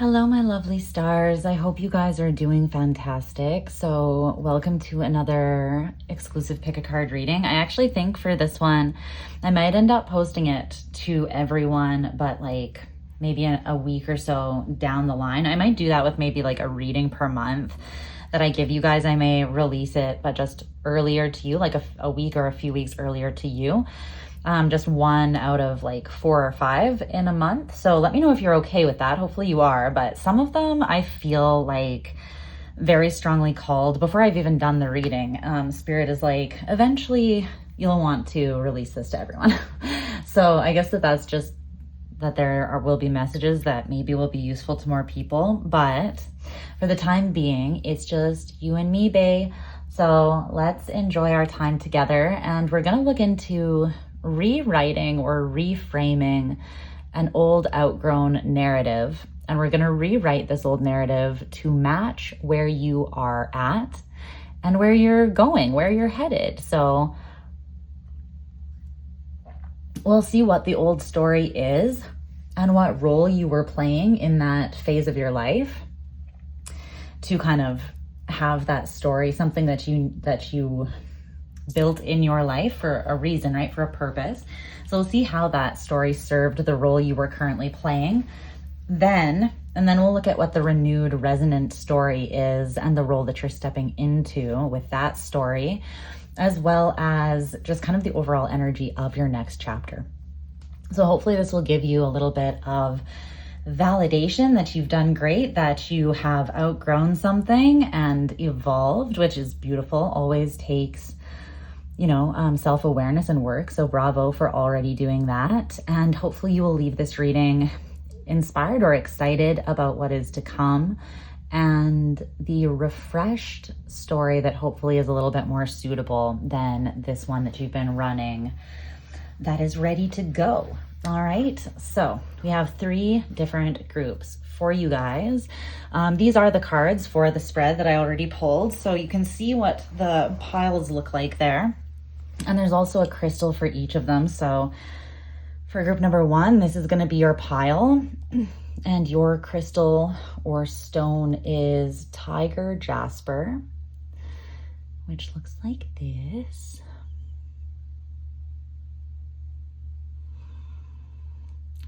Hello, my lovely stars. I hope you guys are doing fantastic. So welcome to another exclusive pick a card reading. I actually think for this one, I might end up posting it to everyone, but like maybe a week or so down the line. I might do that with maybe like a reading per month that I give you guys. I may release it, but just earlier to you, like a week or a few weeks earlier to you. Just one out of like 4 or 5 in a month. So let me know if you're okay with that. Hopefully you are, but some of them I feel like very strongly called before I've even done the reading. Spirit is like, eventually you'll want to release this to everyone. So I guess that's just that will be messages that maybe will be useful to more people, but for the time being, it's just you and me, bae. So let's enjoy our time together, and we're gonna look into rewriting or reframing an old outgrown narrative. And we're going to rewrite this old narrative to match where you are at and where you're going, where you're headed. So we'll see what the old story is and what role you were playing in that phase of your life to kind of have that story, something that you built in your life for a reason, right? For a purpose. So we'll see how that story served the role you were currently playing. And then we'll look at what the renewed resonant story is and the role that you're stepping into with that story, as well as just kind of the overall energy of your next chapter. So hopefully this will give you a little bit of validation that you've done great, that you have outgrown something and evolved, which is beautiful. Always takes self-awareness and work. So bravo for already doing that. And hopefully you will leave this reading inspired or excited about what is to come and the refreshed story that hopefully is a little bit more suitable than this one that you've been running that is ready to go. All right. So we have 3 different groups for you guys. These are the cards for the spread that I already pulled. So you can see what the piles look like there. And there's also a crystal for each of them. So for group number 1, this is going to be your pile. And your crystal or stone is tiger jasper, which looks like this.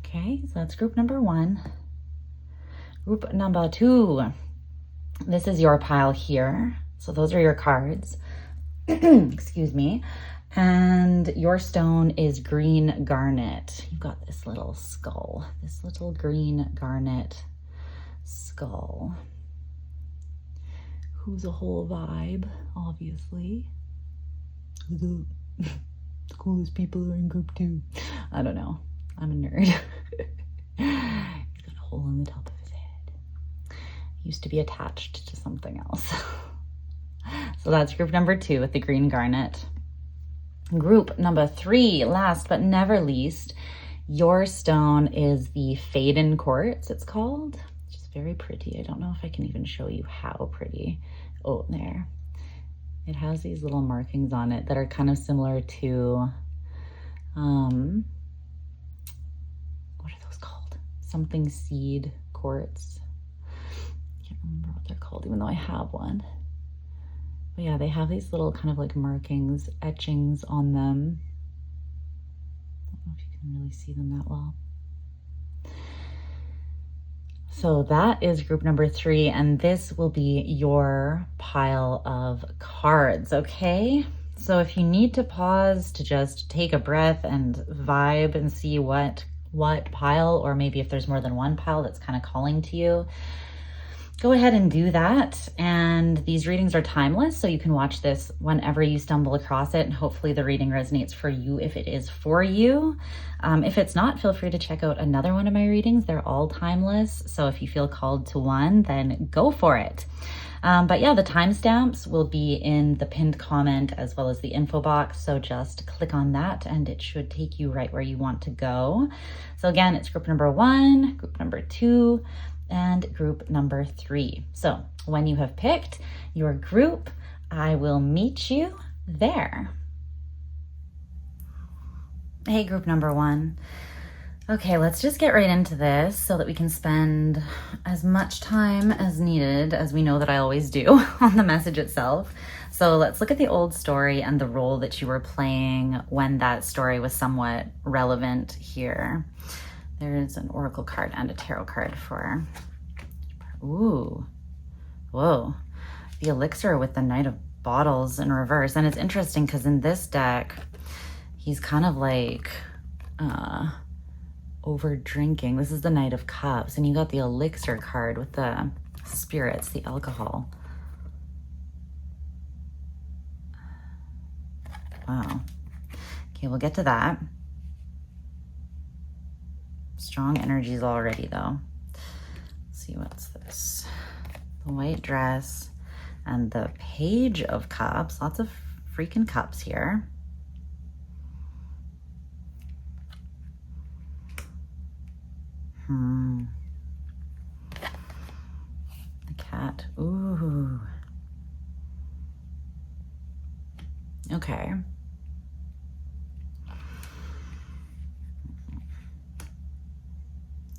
Okay, so that's group number 1. Group number 2, this is your pile here. So those are your cards. Excuse me. And your stone is green garnet. You've got this little skull, this little green garnet skull. Who's a whole vibe, obviously. The coolest people are in group 2. I don't know. I'm a nerd. He's got a hole in the top of his head. Used to be attached to something else. So that's group number 2 with the green garnet. Group number 3, last but never least, your stone is the Faden quartz, it's called. It's just very pretty. I don't know if I can even show you how pretty. Oh, there. It has these little markings on it that are kind of similar to, what are those called? Something seed quartz. I can't remember what they're called, even though I have one. But yeah, they have these little kind of like markings, etchings on them. I don't know if you can really see them that well. So that is group number 3, and this will be your pile of cards, okay? So if you need to pause to just take a breath and vibe and see what pile, or maybe if there's more than one pile that's kind of calling to you, go ahead and do that. And these readings are timeless, so you can watch this whenever you stumble across it, and hopefully the reading resonates for you if it is for you. If it's not, feel free to check out another one of my readings. They're all timeless, so if you feel called to one, then go for it. But yeah, the timestamps will be in the pinned comment as well as the info box, so just click on that and it should take you right where you want to go. So again, it's group number 1, group number 2, and group number 3. So when you have picked your group, I will meet you there. Hey, group number 1. Okay, let's just get right into this so that we can spend as much time as needed, as we know that I always do, on the message itself. So let's look at the old story and the role that you were playing when that story was somewhat relevant here. There's an oracle card and a tarot card for, ooh, whoa, the elixir with the Knight of Bottles in reverse. And it's interesting because in this deck, he's kind of like over drinking. This is the Knight of Cups, and you got the elixir card with the spirits, the alcohol. Wow. Okay, we'll get to that. Strong energies already, though. Let's see, what's this? The white dress and the Page of Cups. Lots of freaking cups here. The cat. Ooh. Okay.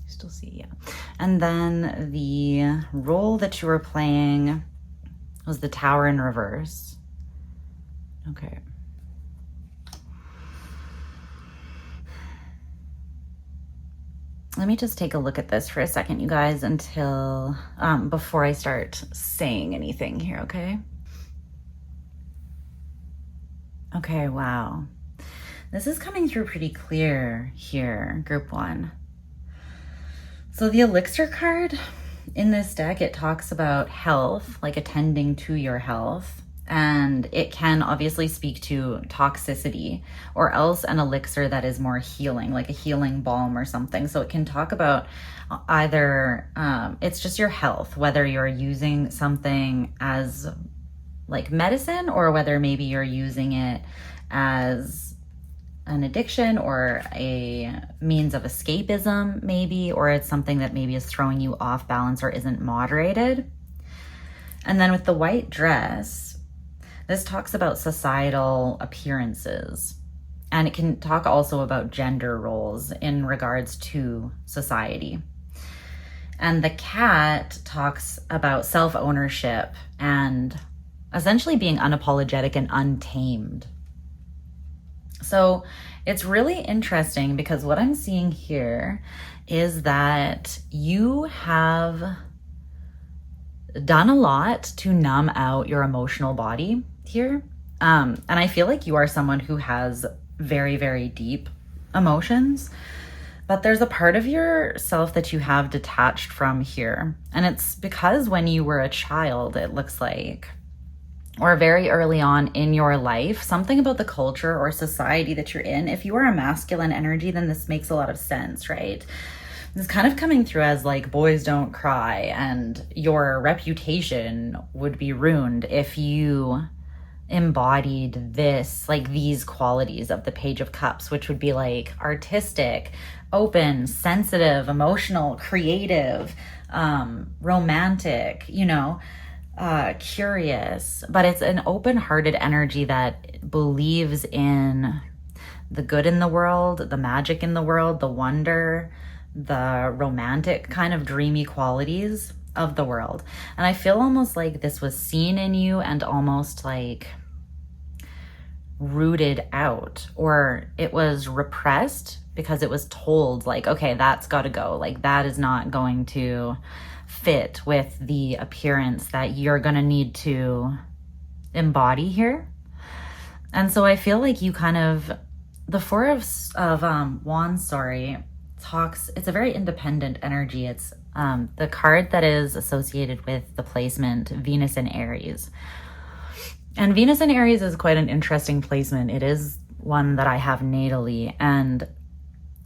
Still see, yeah. And then the role that you were playing was the Tower in reverse. Okay. Let me just take a look at this for a second, you guys, until, before I start saying anything here, okay? Okay, wow. This is coming through pretty clear here, group one. So the elixir card in this deck, it talks about health, like attending to your health. And it can obviously speak to toxicity, or else an elixir that is more healing, like a healing balm or something. So it can talk about either, it's just your health, whether you're using something as like medicine, or whether maybe you're using it as an addiction or a means of escapism maybe, or it's something that maybe is throwing you off balance or isn't moderated. And then with the white dress, this talks about societal appearances, and it can talk also about gender roles in regards to society. And the cat talks about self-ownership and essentially being unapologetic and untamed. So it's really interesting because what I'm seeing here is that you have done a lot to numb out your emotional body here. And I feel like you are someone who has very, very deep emotions, but there's a part of yourself that you have detached from here. And it's because when you were a child, it looks like, or very early on in your life, something about the culture or society that you're in, if you are a masculine energy, then this makes a lot of sense, right? It's kind of coming through as like boys don't cry, and your reputation would be ruined if you embodied this, like these qualities of the Page of Cups, which would be like artistic, open, sensitive, emotional, creative, romantic, you know, curious. But it's an open-hearted energy that believes in the good in the world, the magic in the world, the wonder, the romantic kind of dreamy qualities of the world. And I feel almost like this was seen in you and almost like rooted out, or it was repressed because it was told like, okay, that's got to go. Like that is not going to fit with the appearance that you're going to need to embody here. And so I feel like you kind of, the Four of Wands, sorry, talks, it's a very independent energy. It's the card that is associated with the placement Venus in Aries. And Venus in Aries is quite an interesting placement. It is one that I have natally, and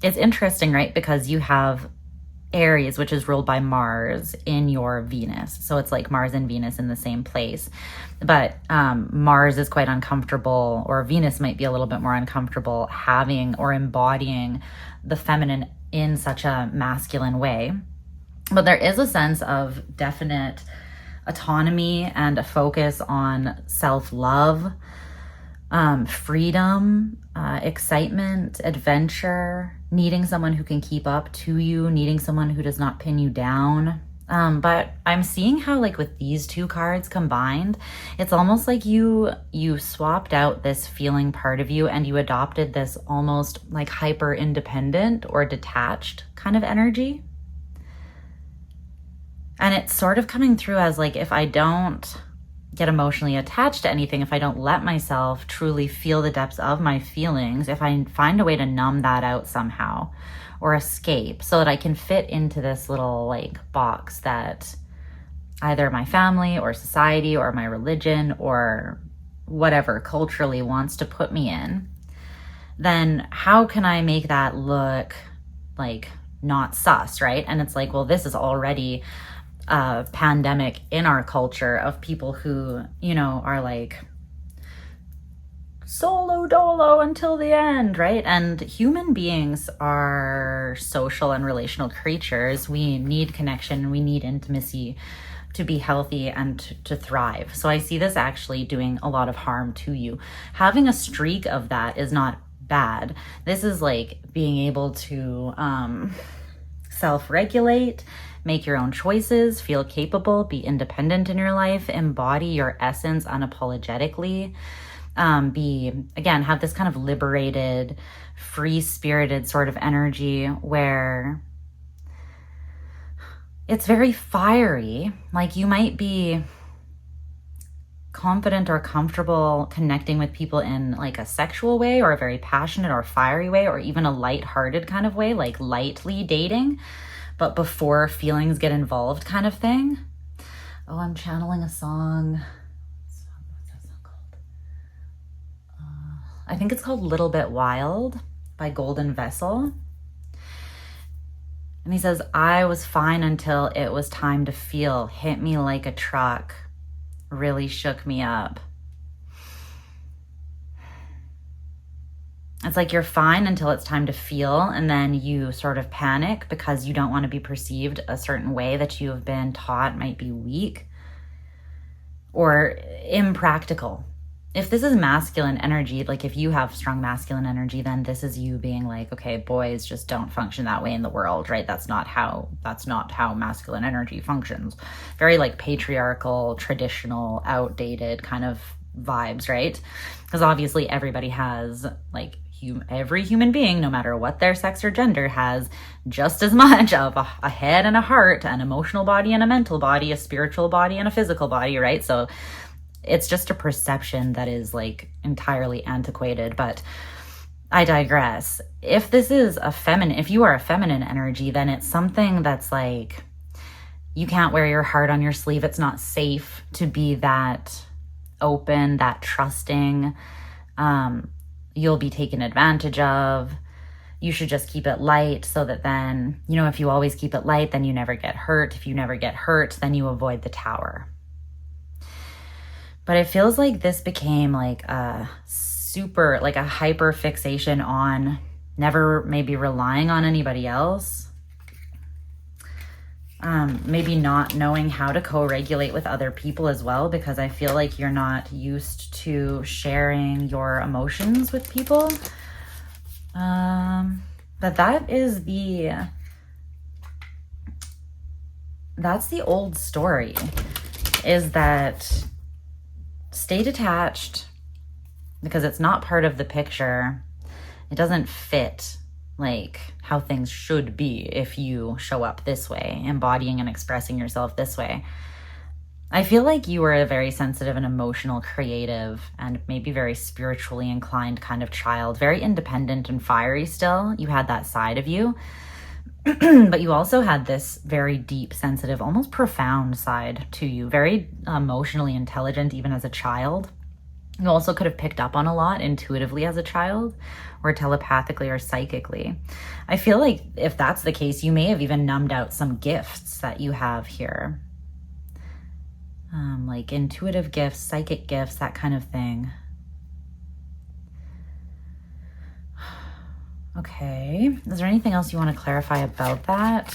it's interesting, right? Because you have Aries, which is ruled by Mars, in your Venus. So it's like Mars and Venus in the same place. But Mars is quite uncomfortable, or Venus might be a little bit more uncomfortable having or embodying the feminine in such a masculine way. But there is a sense of definite autonomy and a focus on self-love. freedom, excitement, adventure, needing someone who can keep up to you, needing someone who does not pin you down. But I'm seeing how, like, with these two cards combined, it's almost like you swapped out this feeling part of you and you adopted this almost like hyper independent or detached kind of energy. And it's sort of coming through as like, if I don't get emotionally attached to anything, if I don't let myself truly feel the depths of my feelings, if I find a way to numb that out somehow or escape so that I can fit into this little like box that either my family or society or my religion or whatever culturally wants to put me in, then how can I make that look like not sus, right? And it's like, well, this is already a pandemic in our culture of people who, you know, are like solo dolo until the end, right? And human beings are social and relational creatures. We need connection, we need intimacy to be healthy and to thrive. So I see this actually doing a lot of harm to you. Having a streak of that is not bad. This is like being able to self-regulate, make your own choices, feel capable, be independent in your life, embody your essence unapologetically. Have this kind of liberated, free-spirited sort of energy where it's very fiery. Like you might be confident or comfortable connecting with people in like a sexual way or a very passionate or fiery way or even a light-hearted kind of way, like lightly dating, but before feelings get involved kind of thing. Oh, I'm channeling a song. I think it's called Little Bit Wild by Golden Vessel. And he says, I was fine until it was time to feel, hit me like a truck, really shook me up. It's like you're fine until it's time to feel, and then you sort of panic because you don't want to be perceived a certain way that you have been taught might be weak or impractical. If this is masculine energy, like if you have strong masculine energy, then this is you being like, okay, boys just don't function that way in the world, right? That's not how masculine energy functions. Very like patriarchal, traditional, outdated kind of vibes, right? Because obviously everybody has like every human being, no matter what their sex or gender, has just as much of a head and a heart, an emotional body and a mental body, a spiritual body and a physical body, right? So it's just a perception that is like entirely antiquated, but I digress. If this is if you are a feminine energy, then it's something that's like, you can't wear your heart on your sleeve. It's not safe to be that open, that trusting. You'll be taken advantage of. You should just keep it light so that then, you know, if you always keep it light, then you never get hurt. If you never get hurt, then you avoid the tower. But it feels like this became like a hyper fixation on never maybe relying on anybody else. Maybe not knowing how to co-regulate with other people as well, because I feel like you're not used to sharing your emotions with people. But that's the old story, is that stay detached because it's not part of the picture. It doesn't fit like how things should be if you show up this way, embodying and expressing yourself this way. I feel like you were a very sensitive and emotional, creative, and maybe very spiritually inclined kind of child, very independent and fiery still. You had that side of you. But you also had this very deep, sensitive, almost profound side to you, very emotionally intelligent even as a child. You also could have picked up on a lot intuitively as a child, or telepathically or psychically. I feel like if that's the case, you may have even numbed out some gifts that you have here. Like intuitive gifts, psychic gifts, that kind of thing. Okay, is there anything else you want to clarify about that?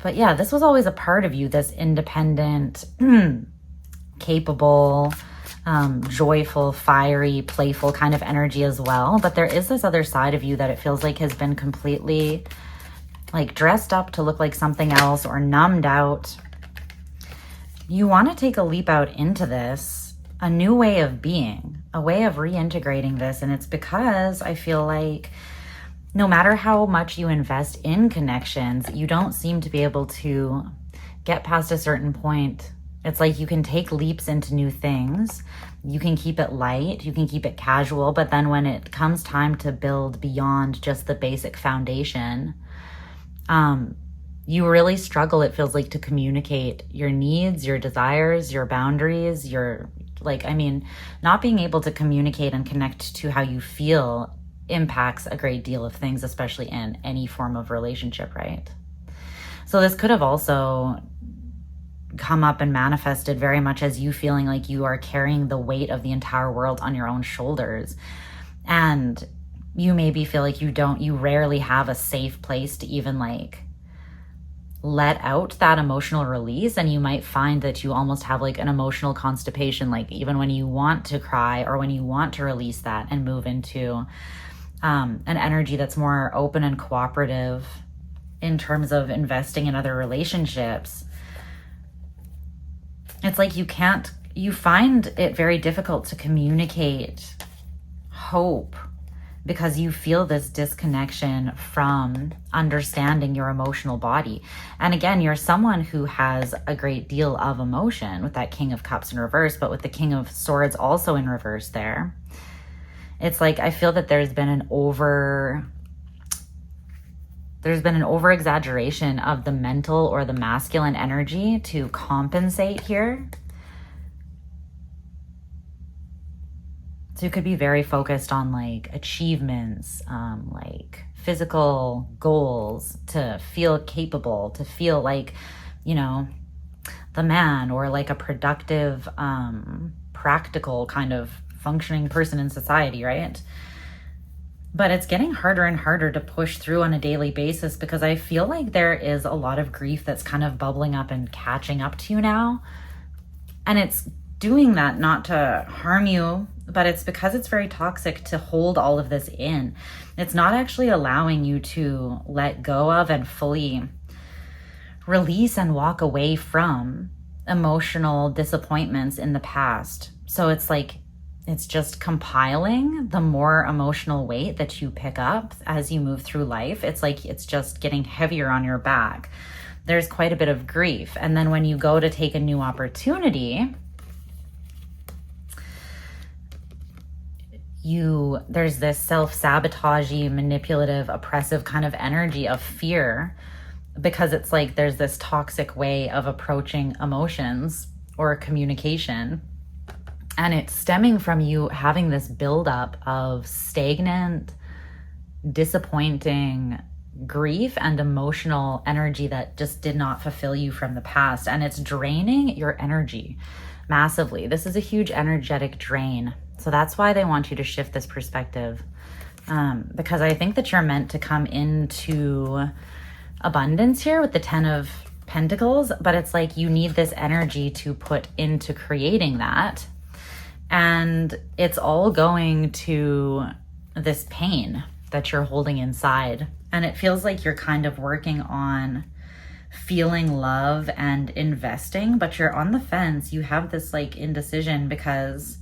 But yeah, this was always a part of you, this independent, capable, joyful, fiery, playful kind of energy as well. But there is this other side of you that it feels like has been completely like dressed up to look like something else or numbed out. You want to take a leap out into this, a new way of being, a way of reintegrating this. And it's because I feel like no matter how much you invest in connections, you don't seem to be able to get past a certain point. It's like you can take leaps into new things. You can keep it light, you can keep it casual, but then when it comes time to build beyond just the basic foundation, you really struggle, it feels like, to communicate your needs, your desires, your boundaries, not being able to communicate and connect to how you feel impacts a great deal of things, especially in any form of relationship, right? So this could have also come up and manifested very much as you feeling like you are carrying the weight of the entire world on your own shoulders. And you maybe feel like you rarely have a safe place to even like let out that emotional release. And you might find that you almost have like an emotional constipation, like even when you want to cry or when you want to release that and move into an energy that's more open and cooperative in terms of investing in other relationships. It's like you find it very difficult to communicate hope because you feel this disconnection from understanding your emotional body. And again, you're someone who has a great deal of emotion with that King of Cups in reverse, but with the King of Swords also in reverse there. It's like, I feel that there's been an over exaggeration of the mental or the masculine energy to compensate here. So you could be very focused on like achievements, like physical goals, to feel capable, to feel like, you know, the man, or like a productive, practical kind of functioning person in society, right? But it's getting harder and harder to push through on a daily basis because I feel like there is a lot of grief that's kind of bubbling up and catching up to you now. And it's doing that not to harm you, but it's because it's very toxic to hold all of this in. It's not actually allowing you to let go of and fully release and walk away from emotional disappointments in the past. So it's like, it's just compiling the more emotional weight that you pick up as you move through life. It's like it's just getting heavier on your back. There's quite a bit of grief. And then when you go to take a new opportunity, there's this self-sabotagey, manipulative, oppressive kind of energy of fear, because it's like there's this toxic way of approaching emotions or communication. And it's stemming from you having this buildup of stagnant, disappointing grief and emotional energy that just did not fulfill you from the past. And it's draining your energy massively. This is a huge energetic drain. So that's why they want you to shift this perspective. Because I think that you're meant to come into abundance here with the 10 of Pentacles, but it's like you need this energy to put into creating that. And it's all going to this pain that you're holding inside. And it feels like you're kind of working on feeling love and investing, but you're on the fence. You have this like indecision because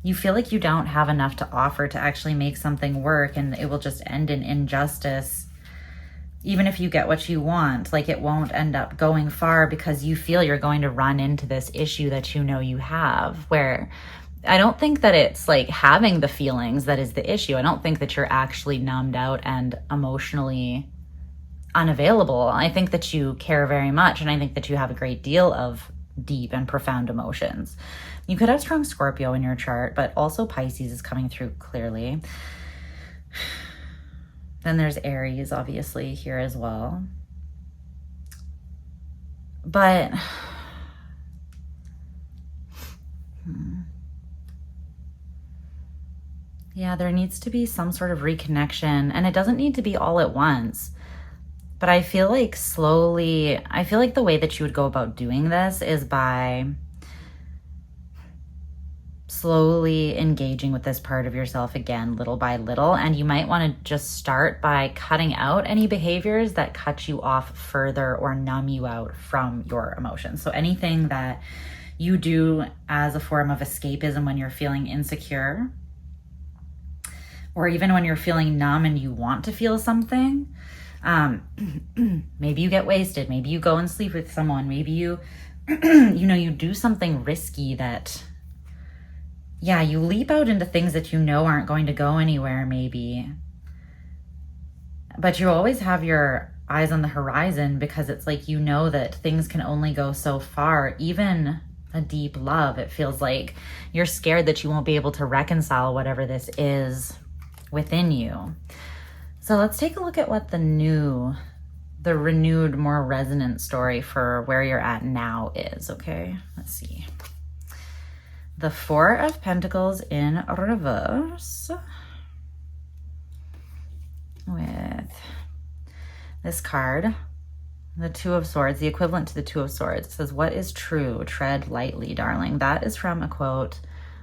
you feel like you don't have enough to offer to actually make something work, and it will just end in injustice. Even if you get what you want, like it won't end up going far because you feel you're going to run into this issue that you know you have, where I don't think that it's like having the feelings that is the issue. I don't think that you're actually numbed out and emotionally unavailable. I think that you care very much, and I think that you have a great deal of deep and profound emotions. You could have strong Scorpio in your chart, but also Pisces is coming through clearly. Then there's Aries, obviously, here as well. But yeah, there needs to be some sort of reconnection, and it doesn't need to be all at once. But I feel like slowly, I feel like the way that you would go about doing this is by slowly engaging with this part of yourself again, little by little. And you might want to just start by cutting out any behaviors that cut you off further or numb you out from your emotions. So anything that you do as a form of escapism when you're feeling insecure, or even when you're feeling numb and you want to feel something. Maybe you get wasted. Maybe you go and sleep with someone. Maybe you, you do something risky that, you leap out into things that you know aren't going to go anywhere maybe. But you always have your eyes on the horizon, because it's like, that things can only go so far. Even a deep love, it feels like you're scared that you won't be able to reconcile whatever this is within you. So let's take a look at what the renewed, more resonant story for where you're at now is, okay? Let's see. The Four of Pentacles in reverse with this card, the Two of Swords, the equivalent to the Two of Swords. It says, what is true? Tread lightly, darling. That is from a quote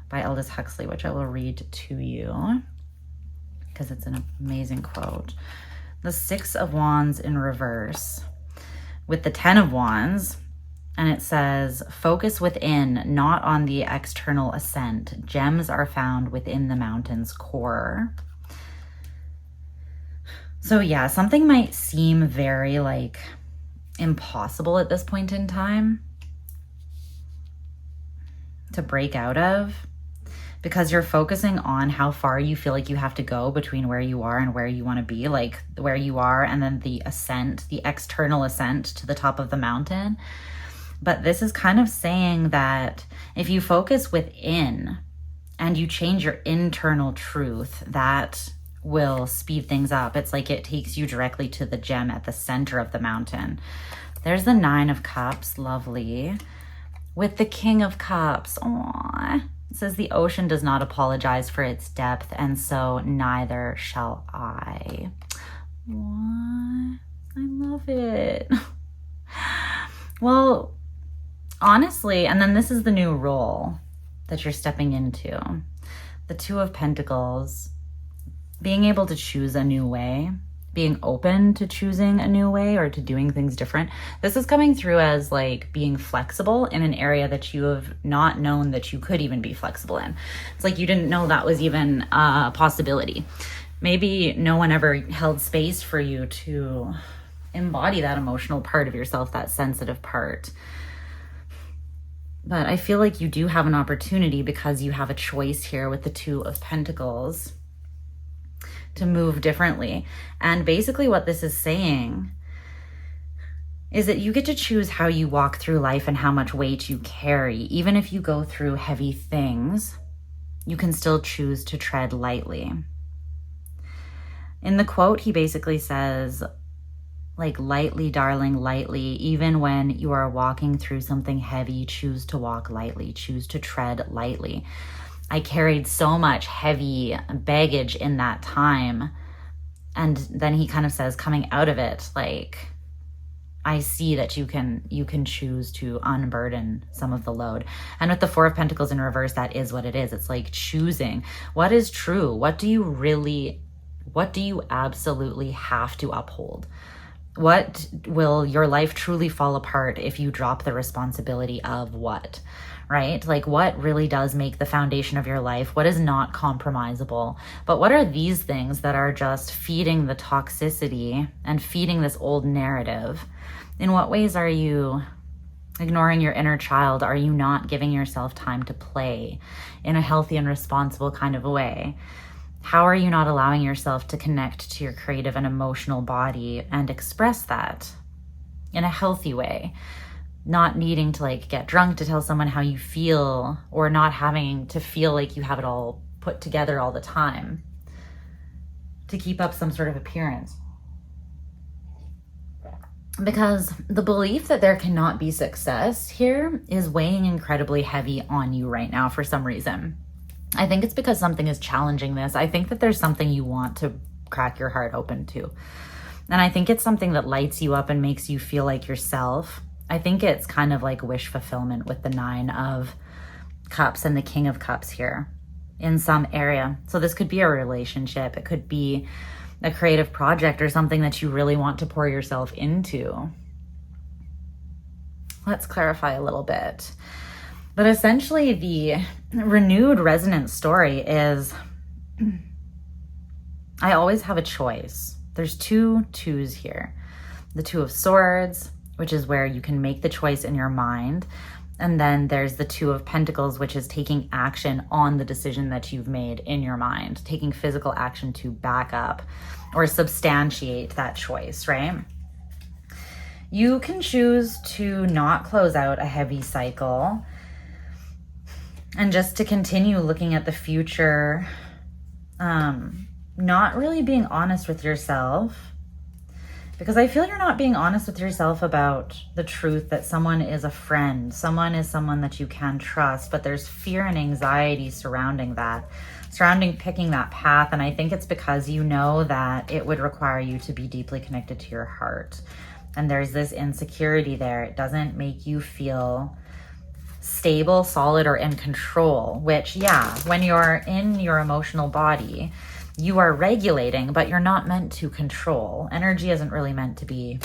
by Aldous Huxley, which I will read to you, because it's an amazing quote. The Six of Wands in reverse with the Ten of Wands, and it says, focus within, not on the external ascent. Gems are found within the mountain's core. So something might seem very impossible at this point in time to break out of, because you're focusing on how far you feel like you have to go between where you are and where you want to be, like where you are and then the ascent, the external ascent to the top of the mountain. But this is kind of saying that if you focus within and you change your internal truth, that will speed things up. It's like it takes you directly to the gem at the center of the mountain. There's the Nine of Cups, lovely, with the King of Cups. Aww. It says, the ocean does not apologize for its depth, and so neither shall I. What? I love it. Well, honestly, and then this is the new role that you're stepping into. The Two of Pentacles, being able to choose a new way, being open to choosing a new way or to doing things different. This is coming through as being flexible in an area that you have not known that you could even be flexible in. It's like you didn't know that was even a possibility. Maybe no one ever held space for you to embody that emotional part of yourself, that sensitive part. But I feel like you do have an opportunity, because you have a choice here with the Two of Pentacles, to move differently. And basically what this is saying is that you get to choose how you walk through life and how much weight you carry. Even if you go through heavy things, you can still choose to tread lightly. In the quote, he basically says, lightly, darling, lightly. Even when you are walking through something heavy, choose to walk lightly, choose to tread lightly. I carried so much heavy baggage in that time. And then he kind of says, coming out of it, I see that you can choose to unburden some of the load. And with the Four of Pentacles in reverse, that is what it is. It's like choosing what is true. What do you absolutely have to uphold? What will your life truly fall apart if you drop the responsibility of what? Right? What really does make the foundation of your life? What is not compromisable? But what are these things that are just feeding the toxicity and feeding this old narrative? In what ways are you ignoring your inner child? Are you not giving yourself time to play in a healthy and responsible kind of a way? How are you not allowing yourself to connect to your creative and emotional body and express that in a healthy way? Not needing to get drunk to tell someone how you feel, or not having to feel like you have it all put together all the time to keep up some sort of appearance. Because the belief that there cannot be success here is weighing incredibly heavy on you right now for some reason. I think it's because something is challenging this. I think that there's something you want to crack your heart open to. And I think it's something that lights you up and makes you feel like yourself. I think it's kind of like wish fulfillment with the Nine of Cups and the King of Cups here in some area. So this could be a relationship. It could be a creative project or something that you really want to pour yourself into. Let's clarify a little bit. But essentially the renewed resonance story is I always have a choice. There's two twos here. The Two of Swords, which is where you can make the choice in your mind. And then there's the Two of Pentacles, which is taking action on the decision that you've made in your mind, taking physical action to back up or substantiate that choice, right? You can choose to not close out a heavy cycle and just to continue looking at the future, not really being honest with yourself. Because I feel you're not being honest with yourself about the truth that someone is a friend, someone is someone that you can trust, but there's fear and anxiety surrounding that, surrounding picking that path. And I think it's because you know that it would require you to be deeply connected to your heart. And there's this insecurity there. It doesn't make you feel stable, solid, or in control, which, yeah, when you're in your emotional body, you are regulating, but you're not meant to control. Energy isn't really meant to be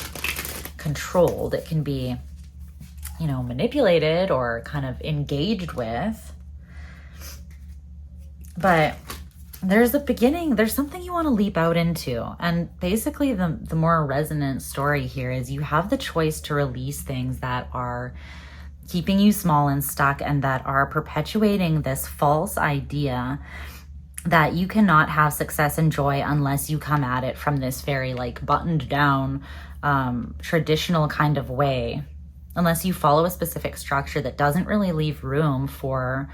controlled. It can be, you know, manipulated or kind of engaged with. But there's a beginning, there's something you want to leap out into. And basically the more resonant story here is you have the choice to release things that are keeping you small and stuck and that are perpetuating this false idea that you cannot have success and joy unless you come at it from this very like buttoned down, traditional kind of way, unless you follow a specific structure that doesn't really leave room for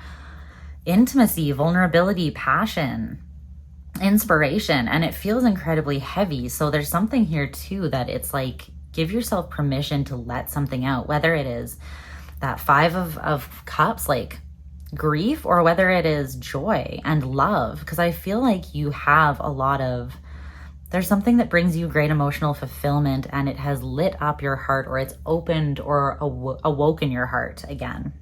intimacy, vulnerability, passion, inspiration, and it feels incredibly heavy. So there's something here too that it's like, give yourself permission to let something out, whether it is that Five of Cups, like grief, or whether it is joy and love, because I feel like you have a lot of, there's something that brings you great emotional fulfillment and it has lit up your heart, or it's opened or awoken your heart again.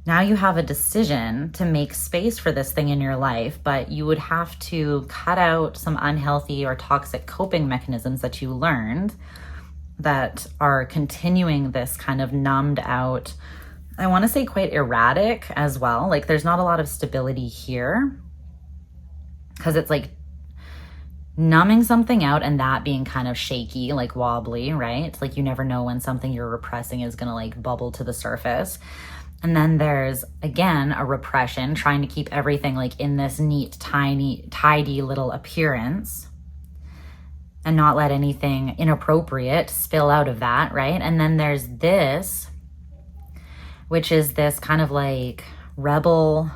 Now you have a decision to make space for this thing in your life, but you would have to cut out some unhealthy or toxic coping mechanisms that you learned that are continuing this kind of numbed out, I want to say quite erratic as well. Like there's not a lot of stability here because it's like numbing something out and that being kind of shaky, like wobbly, right? It's like you never know when something you're repressing is going to like bubble to the surface. And then there's, again, a repression, trying to keep everything like in this neat, tiny, tidy little appearance and not let anything inappropriate spill out of that, right? And then there's this, which is this kind of like rebel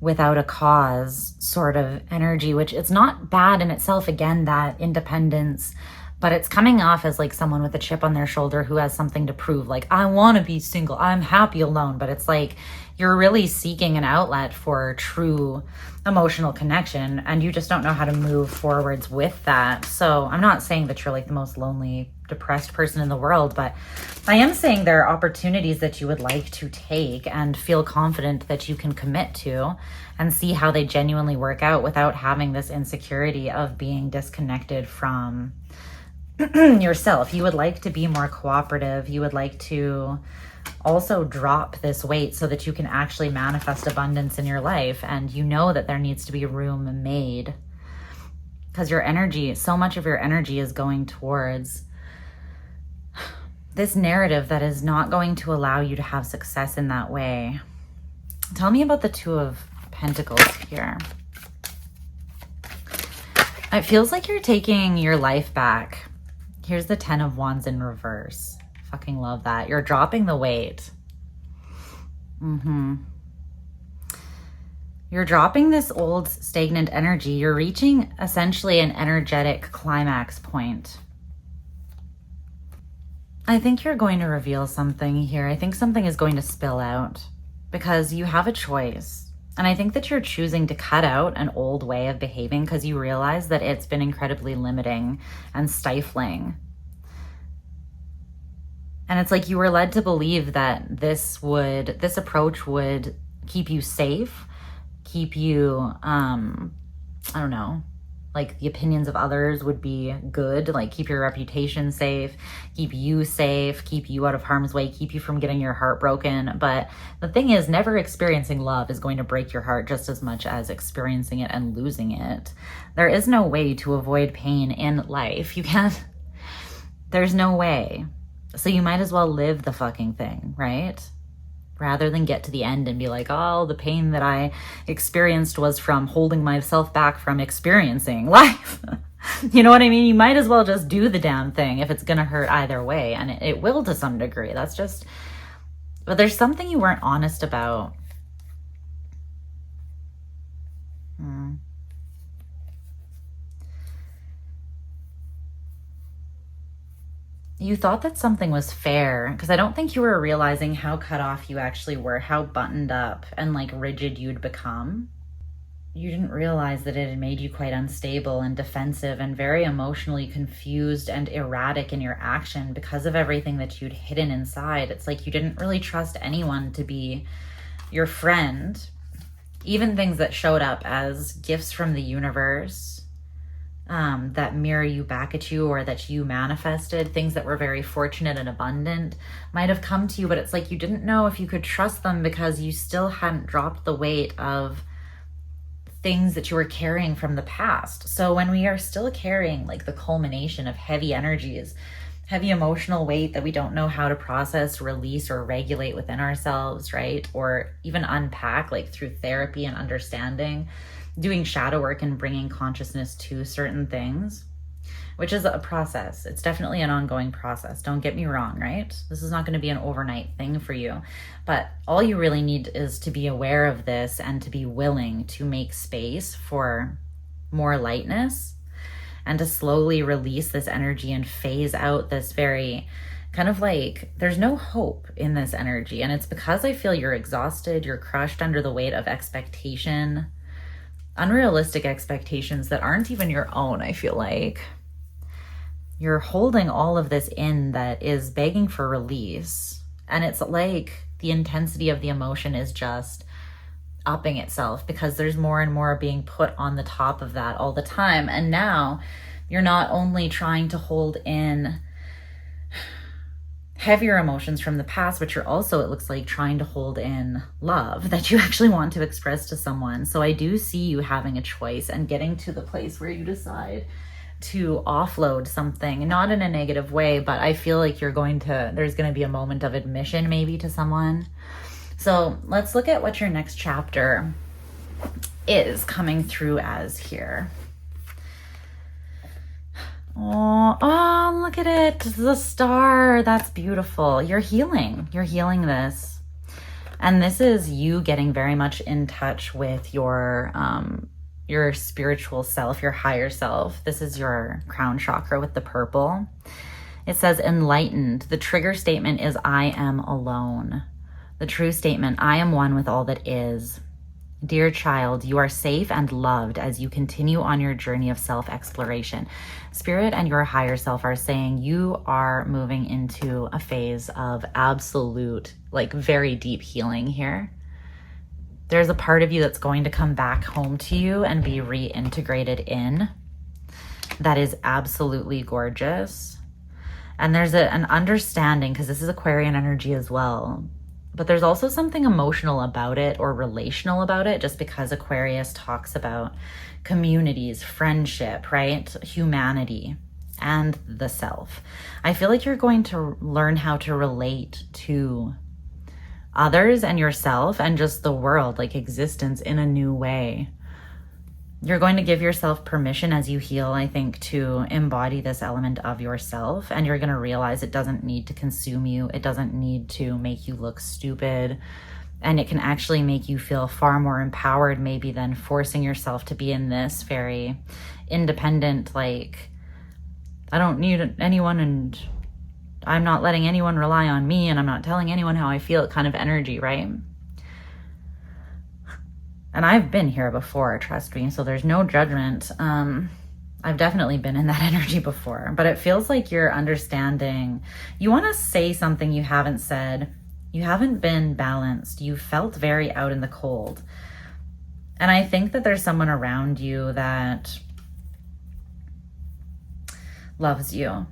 without a cause sort of energy, which it's not bad in itself, again, that independence, but it's coming off as like someone with a chip on their shoulder who has something to prove. Like, I want to be single, I'm happy alone. But it's like you're really seeking an outlet for true emotional connection and you just don't know how to move forwards with that. So I'm not saying that you're like the most lonely, depressed person in the world, but I am saying there are opportunities that you would like to take and feel confident that you can commit to and see how they genuinely work out without having this insecurity of being disconnected from yourself. You would like to be more cooperative. You would like to also drop this weight so that you can actually manifest abundance in your life. And you know that there needs to be room made because your energy, so much of your energy is going towards this narrative that is not going to allow you to have success in that way. Tell me about the Two of Pentacles here. It feels like you're taking your life back. Here's the Ten of Wands in reverse. Fucking love that. You're dropping the weight. You're dropping this old stagnant energy. You're reaching essentially an energetic climax point. I think you're going to reveal something here. I think something is going to spill out because you have a choice. And I think that you're choosing to cut out an old way of behaving because you realize that it's been incredibly limiting and stifling. And it's like you were led to believe that this approach would keep you safe, keep you, I don't know, like the opinions of others would be good, like keep your reputation safe, keep you safe, keep you out of harm's way, keep you from getting your heart broken. But the thing is, never experiencing love is going to break your heart just as much as experiencing it and losing it. There is no way to avoid pain in life. You can't, there's no way. So you might as well live the fucking thing, right? Rather than get to the end and be like, oh, the pain that I experienced was from holding myself back from experiencing life. You know what I mean? You might as well just do the damn thing if it's going to hurt either way. And it will to some degree. That's just, but there's something you weren't honest about. You thought that something was fair, because I don't think you were realizing how cut off you actually were, how buttoned up and like rigid you'd become. You didn't realize that it had made you quite unstable and defensive and very emotionally confused and erratic in your action because of everything that you'd hidden inside. It's like you didn't really trust anyone to be your friend, even things that showed up as gifts from the universe. That mirror you back at you, or that you manifested, things that were very fortunate and abundant might have come to you, but it's like you didn't know if you could trust them because you still hadn't dropped the weight of things that you were carrying from the past. So when we are still carrying like the culmination of heavy energies, heavy emotional weight that we don't know how to process, release, or regulate within ourselves, right? Or even unpack like through therapy and understanding, doing shadow work and bringing consciousness to certain things, which is a process. It's definitely an ongoing process. Don't get me wrong, right? This is not going to be an overnight thing for you, but all you really need is to be aware of this and to be willing to make space for more lightness and to slowly release this energy and phase out this very kind of like, there's no hope in this energy. And it's because I feel you're exhausted, you're crushed under the weight of expectation, unrealistic expectations that aren't even your own. I feel like you're holding all of this in that is begging for release. And it's like the intensity of the emotion is just upping itself because there's more and more being put on the top of that all the time. And now you're not only trying to hold in heavier emotions from the past, but you're also, it looks like, trying to hold in love that you actually want to express to someone. So I do see you having a choice and getting to the place where you decide to offload something, not in a negative way, but I feel like there's going to be a moment of admission maybe to someone. So let's look at what your next chapter is coming through as here. Oh, look at it. The star. That's beautiful. You're healing this. And this is you getting very much in touch with your spiritual self, your higher self. This is your crown chakra with the purple. It says enlightened. The trigger statement is I am alone. The true statement, I am one with all that is. Dear child, you are safe and loved as you continue on your journey of self-exploration. Spirit and your higher self are saying you are moving into a phase of absolute, like very deep healing here. There's a part of you that's going to come back home to you and be reintegrated in. That is absolutely gorgeous. And there's an understanding, because this is Aquarian energy as well, but there's also something emotional about it or relational about it, just because Aquarius talks about communities, friendship, right? Humanity and the self. I feel like you're going to learn how to relate to others and yourself and just the world, like existence, in a new way. You're going to give yourself permission as you heal, I think, to embody this element of yourself. And you're going to realize it doesn't need to consume you. It doesn't need to make you look stupid. And it can actually make you feel far more empowered, maybe, than forcing yourself to be in this very independent, like, I don't need anyone and I'm not letting anyone rely on me and I'm not telling anyone how I feel kind of energy, right? And I've been here before, trust me, so there's no judgment. I've definitely been in that energy before, but it feels like you're understanding. You want to say something you haven't said. You haven't been balanced. You felt very out in the cold. And I think that there's someone around you that loves you.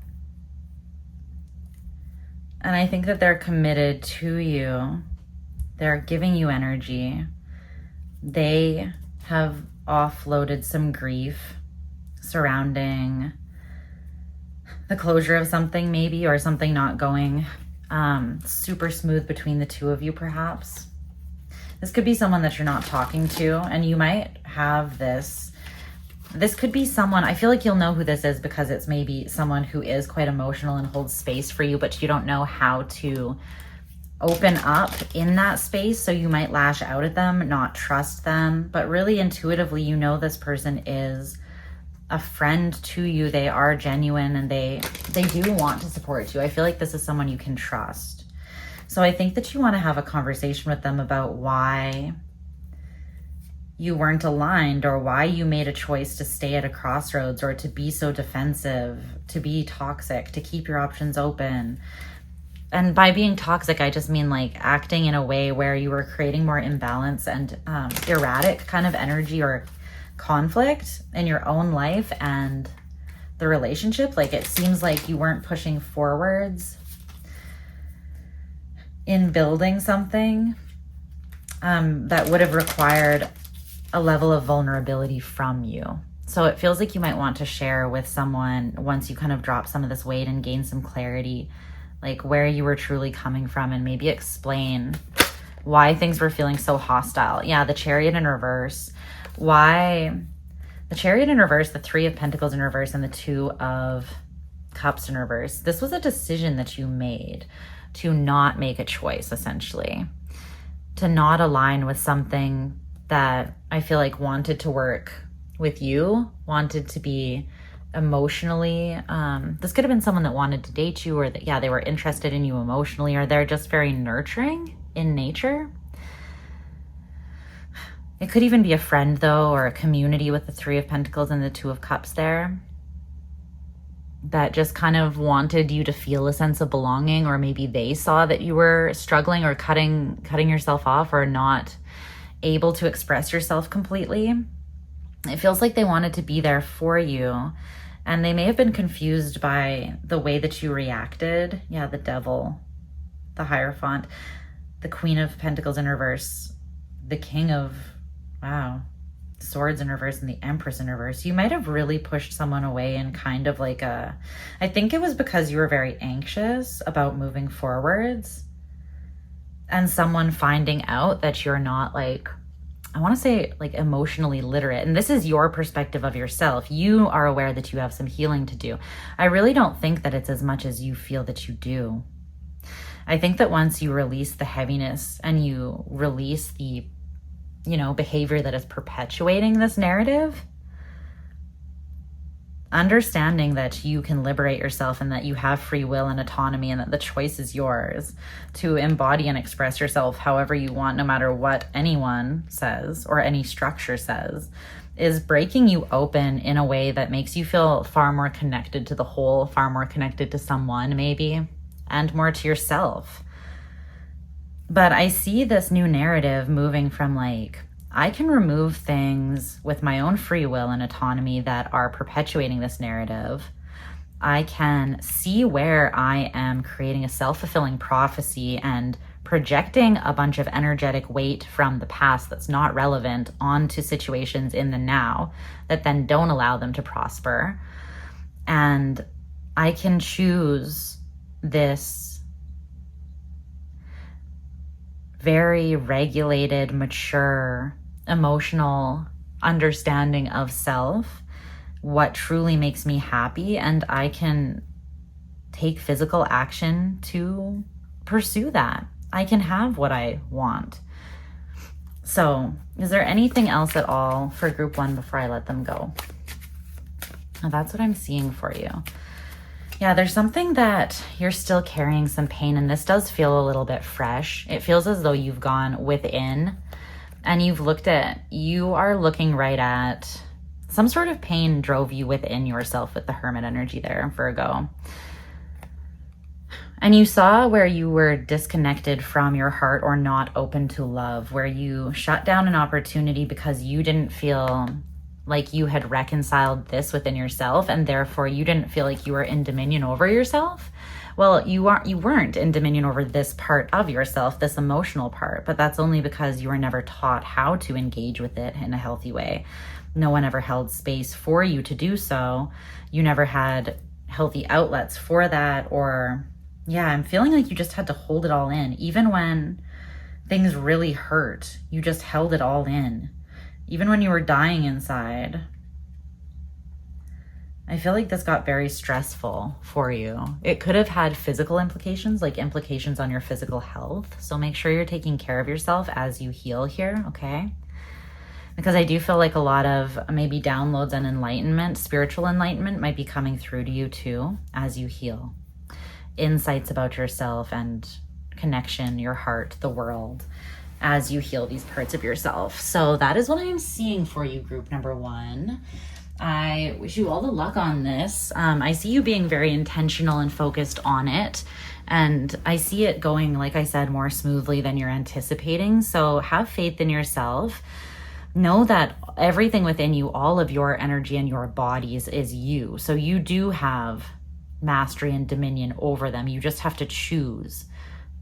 And I think that they're committed to you. They're giving you energy. They have offloaded some grief surrounding the closure of something maybe, or something not going super smooth between the two of you perhaps. This could be someone that you're not talking to, and you might have this could be someone, I feel like you'll know who this is because it's maybe someone who is quite emotional and holds space for you, but you don't know how to open up in that space. So you might lash out at them, not trust them, but really intuitively, you know this person is a friend to you. They are genuine and they do want to support you. I feel like this is someone you can trust. So I think that you want to have a conversation with them about why you weren't aligned, or why you made a choice to stay at a crossroads, or to be so defensive, to be toxic, to keep your options open. And by being toxic, I just mean like acting in a way where you were creating more imbalance and erratic kind of energy or conflict in your own life and the relationship. Like it seems like you weren't pushing forwards in building something that would have required a level of vulnerability from you. So it feels like you might want to share with someone once you kind of drop some of this weight and gain some clarity, like where you were truly coming from, and maybe explain why things were feeling so hostile. Yeah, the Chariot in reverse. Why the Chariot in reverse, the Three of Pentacles in reverse, and the Two of Cups in reverse. This was a decision that you made to not make a choice, essentially, to not align with something that I feel like wanted to work with you, wanted to be emotionally, this could have been someone that wanted to date you, or that, yeah, they were interested in you emotionally, or they're just very nurturing in nature. It could even be a friend though, or a community with the Three of Pentacles and the Two of Cups there, that just kind of wanted you to feel a sense of belonging, or maybe they saw that you were struggling or cutting yourself off, or not able to express yourself completely. It feels like they wanted to be there for you, and they may have been confused by the way that you reacted. Yeah, the Devil, the Hierophant, the Queen of Pentacles in reverse, the King of, wow, Swords in reverse, and the Empress in reverse. You might have really pushed someone away in kind of like I think it was because you were very anxious about moving forwards, and someone finding out that you're not, like, I want to say, like, emotionally literate. And this is your perspective of yourself. You are aware that you have some healing to do. I really don't think that it's as much as you feel that you do. I think that once you release the heaviness and you release the, behavior that is perpetuating this narrative, understanding that you can liberate yourself and that you have free will and autonomy, and that the choice is yours to embody and express yourself however you want, no matter what anyone says or any structure says, is breaking you open in a way that makes you feel far more connected to the whole, far more connected to someone maybe, and more to yourself. But I see this new narrative moving from like, I can remove things with my own free will and autonomy that are perpetuating this narrative. I can see where I am creating a self-fulfilling prophecy and projecting a bunch of energetic weight from the past that's not relevant onto situations in the now that then don't allow them to prosper. And I can choose this very regulated, mature, emotional understanding of self, what truly makes me happy, and I can take physical action to pursue that. I can have what I want. So, is there anything else at all for group one before I let them go? Now, that's what I'm seeing for you. Yeah, there's something that you're still carrying some pain, and this does feel a little bit fresh. It feels as though you've gone within and you are looking right at some sort of pain drove you within yourself with the Hermit energy there, Virgo. And you saw where you were disconnected from your heart or not open to love, where you shut down an opportunity because you didn't feel like you had reconciled this within yourself, and therefore you didn't feel like you were in dominion over yourself. Well, you weren't in dominion over this part of yourself, this emotional part, but that's only because you were never taught how to engage with it in a healthy way. No one ever held space for you to do so. You never had healthy outlets for that, or yeah, I'm feeling like you just had to hold it all in. Even when things really hurt, you just held it all in. Even when you were dying inside. I feel like this got very stressful for you. It could have had physical implications, like implications on your physical health. So make sure you're taking care of yourself as you heal here, okay? Because I do feel like a lot of maybe downloads and enlightenment, spiritual enlightenment might be coming through to you too as you heal. Insights about yourself and connection, your heart, the world, as you heal these parts of yourself. So that is what I'm seeing for you, group number 1. I wish you all the luck on this. I see you being very intentional and focused on it. And I see it going, like I said, more smoothly than you're anticipating. So have faith in yourself. Know that everything within you, all of your energy and your bodies is you. So you do have mastery and dominion over them. You just have to choose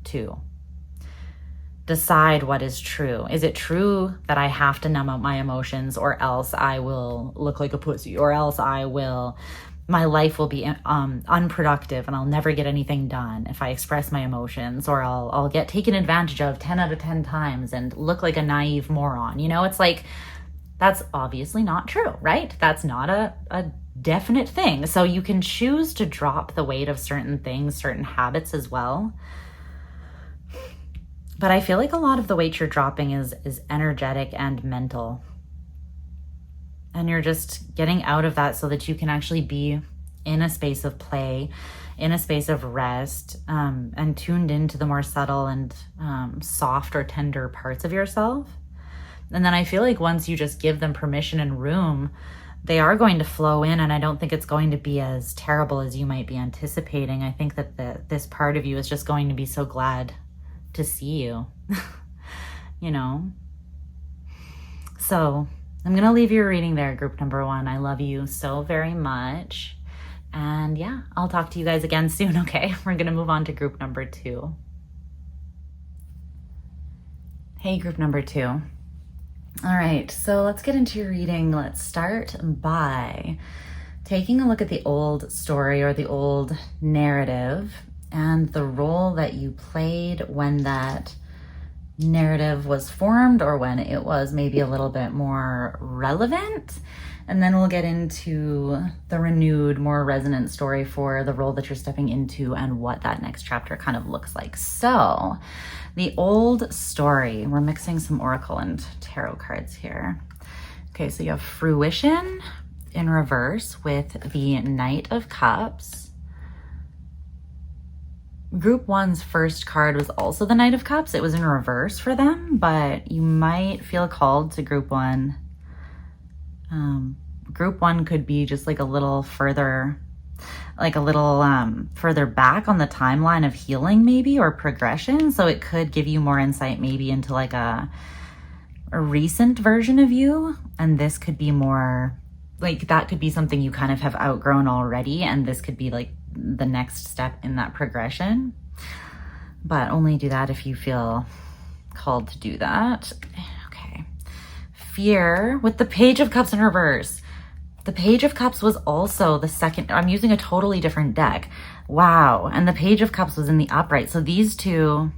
to decide what is true. Is it true that I have to numb out my emotions, or else I will look like a pussy, or else my life will be unproductive and I'll never get anything done if I express my emotions, or I'll get taken advantage of 10 out of 10 times and look like a naive moron. You know, it's like, that's obviously not true, right? That's not a definite thing. So you can choose to drop the weight of certain things, certain habits as well. But I feel like a lot of the weight you're dropping is energetic and mental. And you're just getting out of that so that you can actually be in a space of play, in a space of rest, and tuned into the more subtle and soft or tender parts of yourself. And then I feel like once you just give them permission and room, they are going to flow in, and I don't think it's going to be as terrible as you might be anticipating. I think that this part of you is just going to be so glad to see you, you know? So I'm going to leave your reading there, group number 1. I love you so very much. And yeah, I'll talk to you guys again soon, okay? We're going to move on to group number 2. Hey, group number 2. All right, so let's get into your reading. Let's start by taking a look at the old story or the old narrative and the role that you played when that narrative was formed, or when it was maybe a little bit more relevant. And then we'll get into the renewed, more resonant story for the role that you're stepping into and what that next chapter kind of looks like. So the old story, we're mixing some oracle and tarot cards here. Okay, so you have fruition in reverse with the Knight of Cups. Group 1's first card was also the Knight of Cups. It was in reverse for them, but you might feel called to Group 1. Group 1 could be just like a little further back on the timeline of healing maybe, or progression. So it could give you more insight maybe into like a recent version of you. And this could be more like, that could be something you kind of have outgrown already. And this could be like the next step in that progression, but only do that if you feel called to do that. Okay. Fear with the Page of Cups in reverse. The Page of Cups was also the second. I'm using a totally different deck. Wow. And the Page of Cups was in the upright. So these two,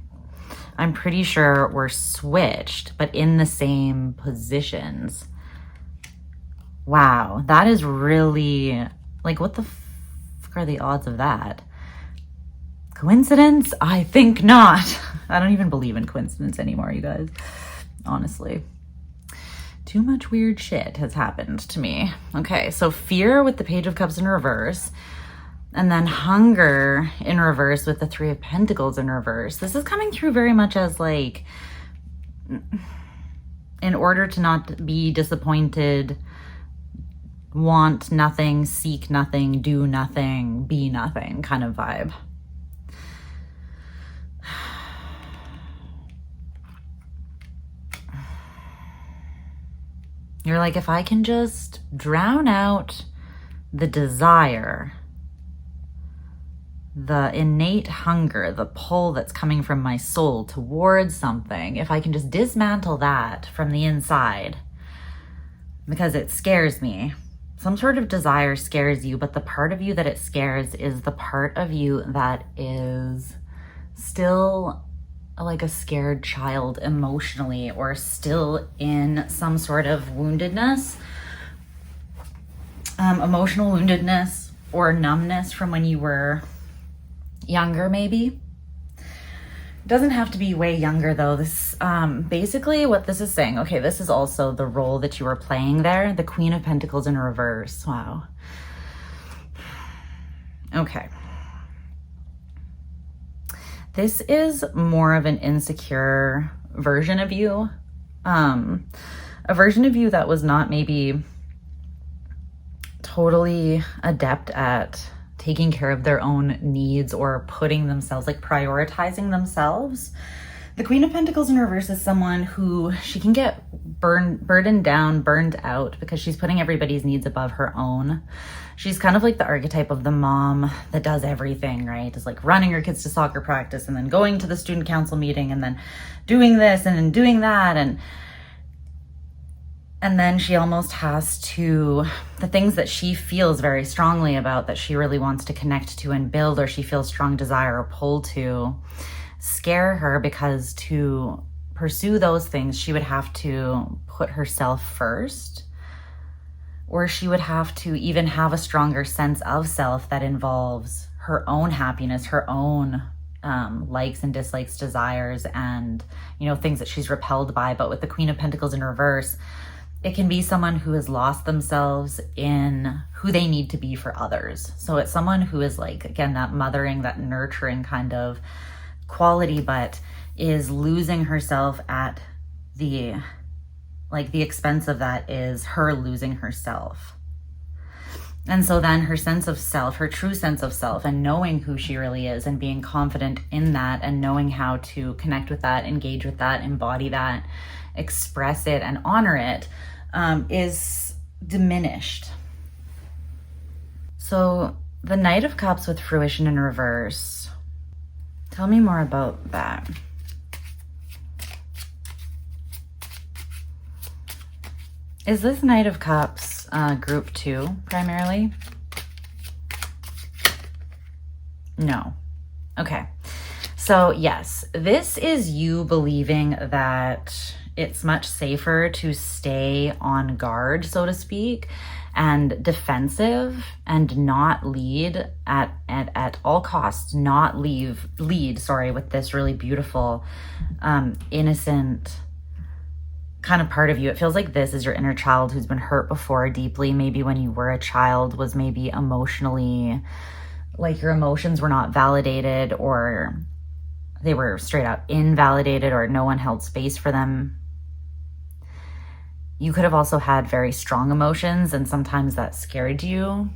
I'm pretty sure, were switched, but in the same positions. Wow. That is really, like, what the are the odds of that? Coincidence? I think not. I don't even believe in coincidence anymore, you guys. Honestly. Too much weird shit has happened to me. Okay, so fear with the Page of Cups in reverse. And then hunger in reverse with the Three of Pentacles in reverse. This is coming through very much as like, in order to not be disappointed, want nothing, seek nothing, do nothing, be nothing kind of vibe. You're like, if I can just drown out the desire, the innate hunger, the pull that's coming from my soul towards something, if I can just dismantle that from the inside, because it scares me. Some sort of desire scares you, but the part of you that it scares is the part of you that is still like a scared child emotionally, or still in some sort of woundedness, emotional woundedness or numbness from when you were younger, maybe. It doesn't have to be way younger though. This basically what this is saying, okay, this is also the role that you were playing there, the Queen of Pentacles in reverse. Wow. Okay. This is more of an insecure version of you, a version of you that was not maybe totally adept at taking care of their own needs or putting themselves, like prioritizing themselves. The Queen of Pentacles in reverse is someone who, she can get burdened down, burned out, because she's putting everybody's needs above her own. She's kind of like the archetype of the mom that does everything, right? It's like running her kids to soccer practice and then going to the student council meeting and then doing this and then doing that. And then she almost has to, the things that she feels very strongly about, that she really wants to connect to and build, or she feels strong desire or pull to, scare her, because to pursue those things, she would have to put herself first, or she would have to even have a stronger sense of self that involves her own happiness, her own likes and dislikes, desires, and, you know, things that she's repelled by. But with the Queen of Pentacles in reverse, it can be someone who has lost themselves in who they need to be for others. So it's someone who is like, again, that mothering, that nurturing kind of quality, but is losing herself at the, like the expense of that is her losing herself. And so then her sense of self, her true sense of self, and knowing who she really is and being confident in that and knowing how to connect with that, engage with that, embody that, express it and honor it, is diminished. So the Knight of Cups with fruition in reverse. Tell me more about that. Is this Knight of Cups group 2 primarily? No. Okay. So yes, this is you believing that it's much safer to stay on guard, so to speak, and defensive, and not lead at all costs, not lead with this really beautiful, innocent kind of part of you. It feels like this is your inner child who's been hurt before deeply. Maybe when you were a child was maybe emotionally, like your emotions were not validated, or they were straight out invalidated, or no one held space for them. You could have also had very strong emotions, and sometimes that scared you,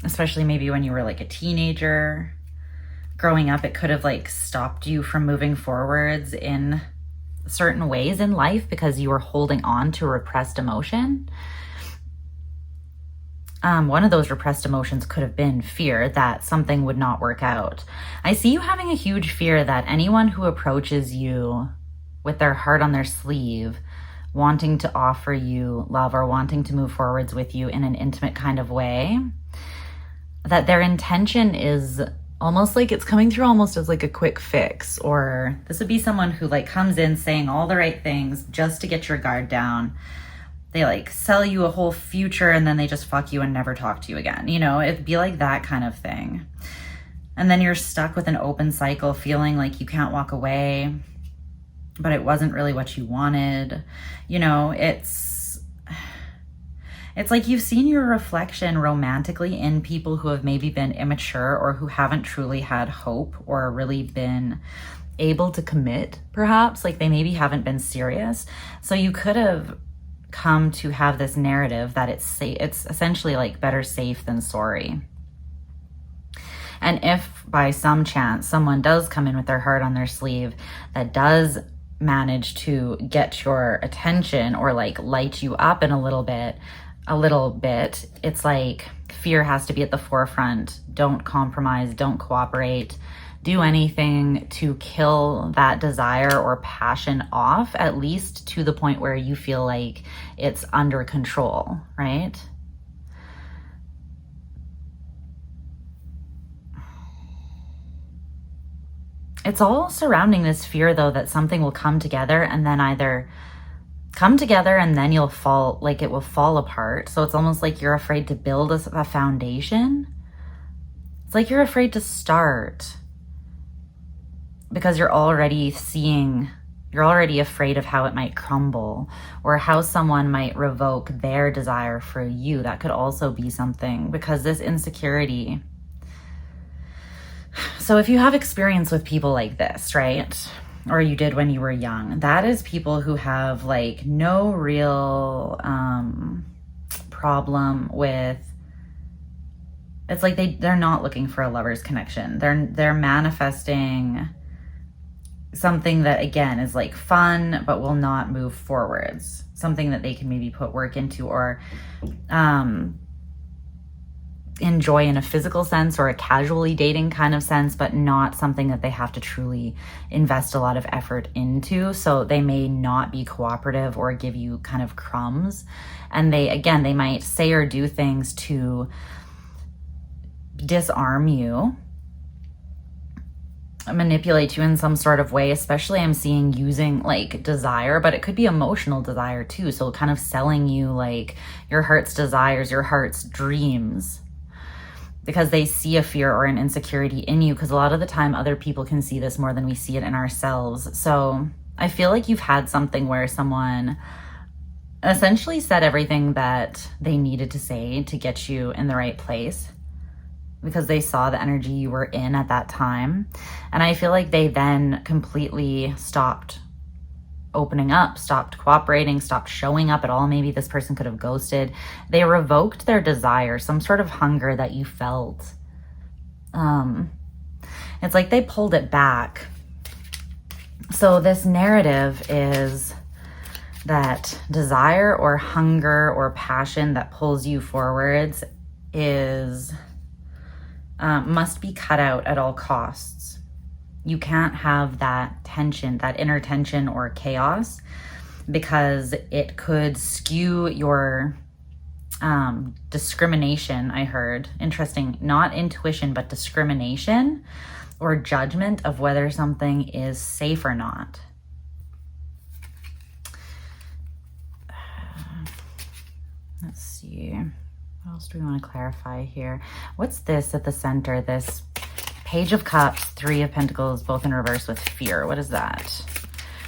especially maybe when you were like a teenager. Growing up, it could have like stopped you from moving forwards in certain ways in life because you were holding on to repressed emotion. One of those repressed emotions could have been fear that something would not work out. I see you having a huge fear that anyone who approaches you with their heart on their sleeve, wanting to offer you love or wanting to move forwards with you in an intimate kind of way, that their intention is almost like it's coming through almost as like a quick fix. Or this would be someone who like comes in saying all the right things just to get your guard down. They like sell you a whole future and then they just fuck you and never talk to you again. You know, it'd be like that kind of thing. And then you're stuck with an open cycle, feeling like you can't walk away, but it wasn't really what you wanted. You know, it's like you've seen your reflection romantically in people who have maybe been immature, or who haven't truly had hope or really been able to commit, perhaps. Like they maybe haven't been serious. So you could have come to have this narrative that it's essentially like better safe than sorry. And if by some chance someone does come in with their heart on their sleeve that does manage to get your attention or like light you up in a little bit, it's like fear has to be at the forefront. Don't compromise, don't cooperate, do anything to kill that desire or passion off, at least to the point where you feel like it's under control, right? It's all surrounding this fear, though, that something will come together and then either come together and then you'll fall, like it will fall apart. So it's almost like you're afraid to build a foundation. It's like you're afraid to start because you're already afraid of how it might crumble or how someone might revoke their desire for you. That could also be something, because this insecurity. So if you have experience with people like this, right? Or you did when you were young, that is people who have like no real problem with, it's like they're not looking for a lover's connection. They're manifesting something that, again, is like fun, but will not move forwards. Something that they can maybe put work into or enjoy in a physical sense or a casually dating kind of sense, but not something that they have to truly invest a lot of effort into. So they may not be cooperative or give you kind of crumbs. And they might say or do things to disarm you, manipulate you in some sort of way. Especially I'm seeing using like desire, but it could be emotional desire too. So kind of selling you like your heart's desires, your heart's dreams, because they see a fear or an insecurity in you, because a lot of the time other people can see this more than we see it in ourselves. So I feel like you've had something where someone essentially said everything that they needed to say to get you in the right place, because they saw the energy you were in at that time. And I feel like they then completely stopped opening up, stopped cooperating, stopped showing up at all. Maybe this person could have ghosted. They revoked their desire, some sort of hunger that you felt. It's like they pulled it back. So this narrative is that desire or hunger or passion that pulls you forwards is must be cut out at all costs. You can't have that tension, that inner tension or chaos, because it could skew your discrimination. I heard, interesting, not intuition, but discrimination or judgment of whether something is safe or not. Let's see. What else do we want to clarify here? What's this at the center? This Page of Cups, Three of Pentacles, both in reverse with fear. What is that?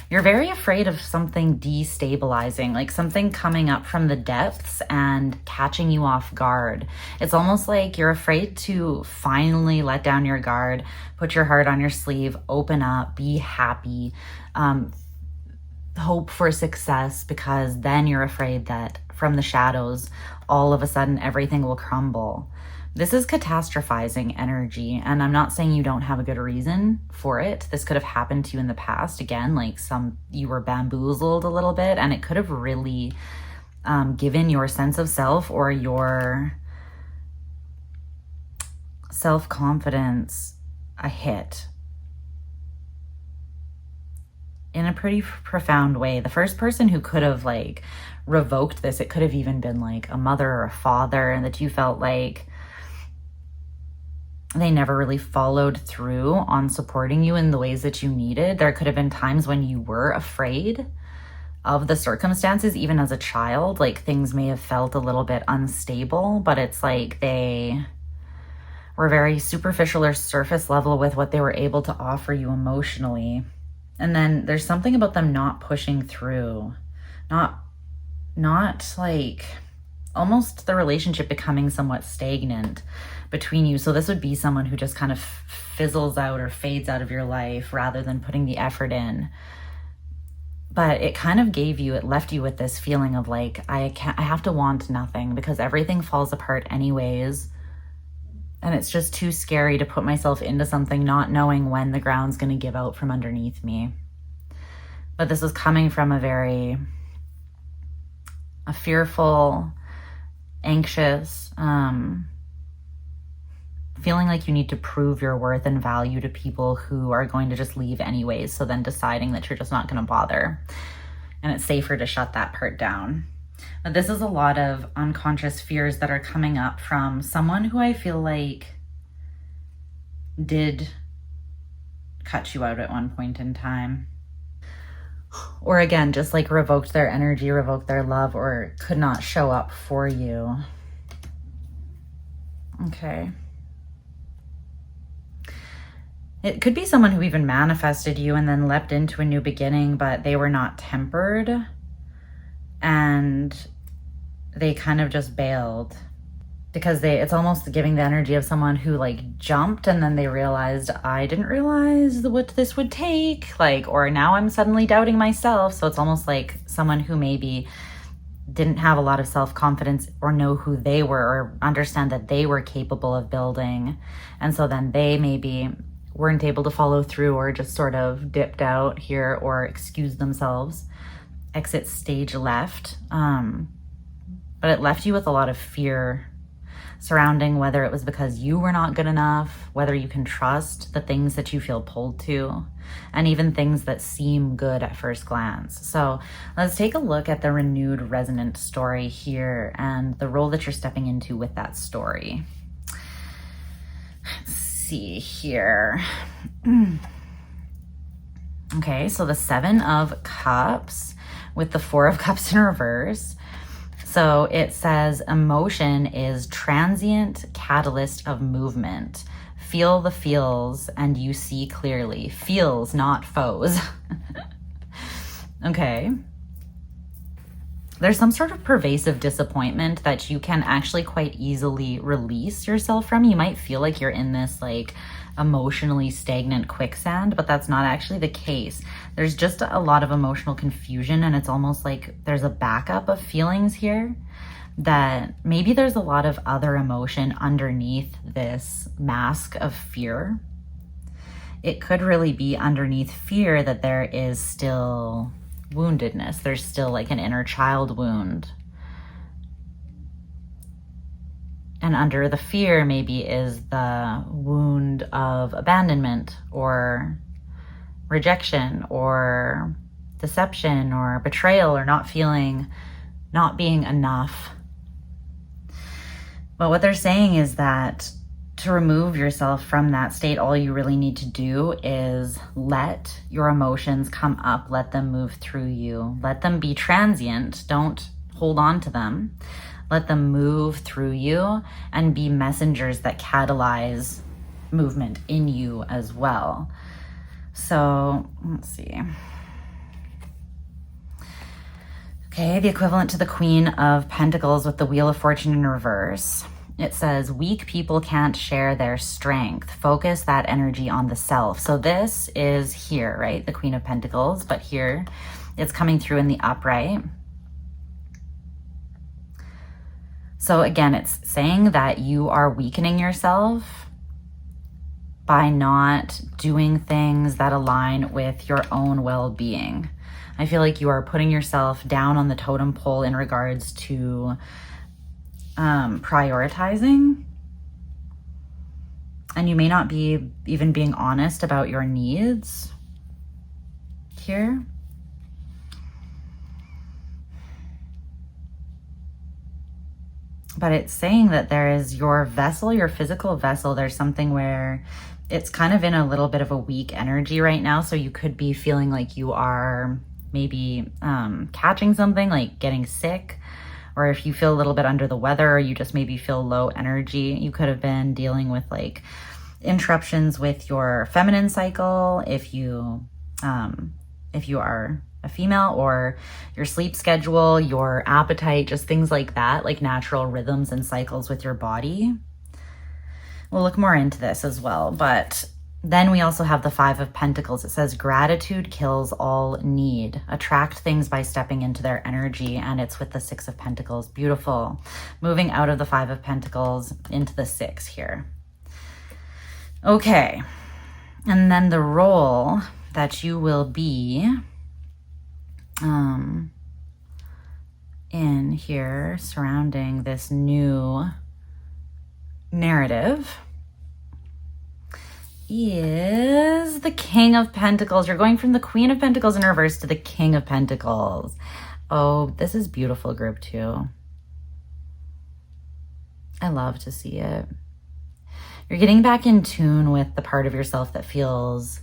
You're very afraid of something destabilizing, like something coming up from the depths and catching you off guard. It's almost like you're afraid to finally let down your guard, put your heart on your sleeve, open up, be happy, hope for success, because then you're afraid that from the shadows, all of a sudden everything will crumble. This is catastrophizing energy, and I'm not saying you don't have a good reason for it. This could have happened to you in the past. Again, like you were bamboozled a little bit, and it could have really given your sense of self or your self-confidence a hit in a pretty profound way. The first person who could have like revoked this, it could have even been like a mother or a father, and that you felt like they never really followed through on supporting you in the ways that you needed. There could have been times when you were afraid of the circumstances, even as a child, like things may have felt a little bit unstable, but it's like they were very superficial or surface level with what they were able to offer you emotionally. And then there's something about them not pushing through, not like almost the relationship becoming somewhat stagnant between you. So this would be someone who just kind of fizzles out or fades out of your life rather than putting the effort in. But it kind of it left you with this feeling of like, I have to want nothing because everything falls apart anyways. And it's just too scary to put myself into something not knowing when the ground's going to give out from underneath me. But this is coming from a fearful, anxious, feeling like you need to prove your worth and value to people who are going to just leave anyways. So then deciding that you're just not going to bother. And it's safer to shut that part down. But this is a lot of unconscious fears that are coming up from someone who I feel like did cut you out at one point in time. Or again, just like revoked their energy, revoked their love, or could not show up for you. Okay. It could be someone who even manifested you and then leapt into a new beginning, but they were not tempered and they kind of just bailed because it's almost giving the energy of someone who like jumped and then they realized, I didn't realize what this would take, like, or now I'm suddenly doubting myself. So it's almost like someone who maybe didn't have a lot of self-confidence or know who they were or understand that they were capable of building. And so then they maybe weren't able to follow through or just sort of dipped out here or excused themselves, exit stage left. But it left you with a lot of fear surrounding whether it was because you were not good enough, whether you can trust the things that you feel pulled to, and even things that seem good at first glance. So let's take a look at the renewed resonant story here and the role that you're stepping into with that story. Let's see here. Okay, so the 7 of Cups with the 4 of Cups in reverse. So it says emotion is transient catalyst of movement. Feel the feels and you see clearly. Feels, not foes. Okay. There's some sort of pervasive disappointment that you can actually quite easily release yourself from. You might feel like you're in this like emotionally stagnant quicksand, but that's not actually the case. There's just a lot of emotional confusion, and it's almost like there's a backup of feelings here that maybe there's a lot of other emotion underneath this mask of fear. It could really be underneath fear that there is still woundedness. There's still like an inner child wound. And under the fear maybe is the wound of abandonment or rejection or deception or betrayal or not being enough. But what they're saying is that to remove yourself from that state, all you really need to do is let your emotions come up, let them move through you, let them be transient, don't hold on to them. Let them move through you and be messengers that catalyze movement in you as well. So let's see. Okay, the equivalent to the Queen of Pentacles with the Wheel of Fortune in reverse. It says, weak people can't share their strength. Focus that energy on the self. So this is here, right? The Queen of Pentacles, but here it's coming through in the upright. So again, it's saying that you are weakening yourself by not doing things that align with your own well-being. I feel like you are putting yourself down on the totem pole in regards to prioritizing. And you may not be even being honest about your needs here. But it's saying that there is your vessel, your physical vessel. There's something where it's kind of in a little bit of a weak energy right now. So you could be feeling like you are maybe catching something, like getting sick. Or if you feel a little bit under the weather, or you just maybe feel low energy, you could have been dealing with like interruptions with your feminine cycle. If you are a female, or your sleep schedule, your appetite, just things like that, like natural rhythms and cycles with your body. We'll look more into this as well, but Then we also have the Five of Pentacles. It says gratitude kills all need. Attract things by stepping into their energy. And it's with the Six of Pentacles. Beautiful. Moving out of the Five of Pentacles into the Six here. Okay. And then the role that you will be in here surrounding this new narrative is the King of Pentacles. You're going from the Queen of Pentacles in reverse to the King of Pentacles. Oh, this is beautiful, group 2. I love to see it. You're getting back in tune with the part of yourself that feels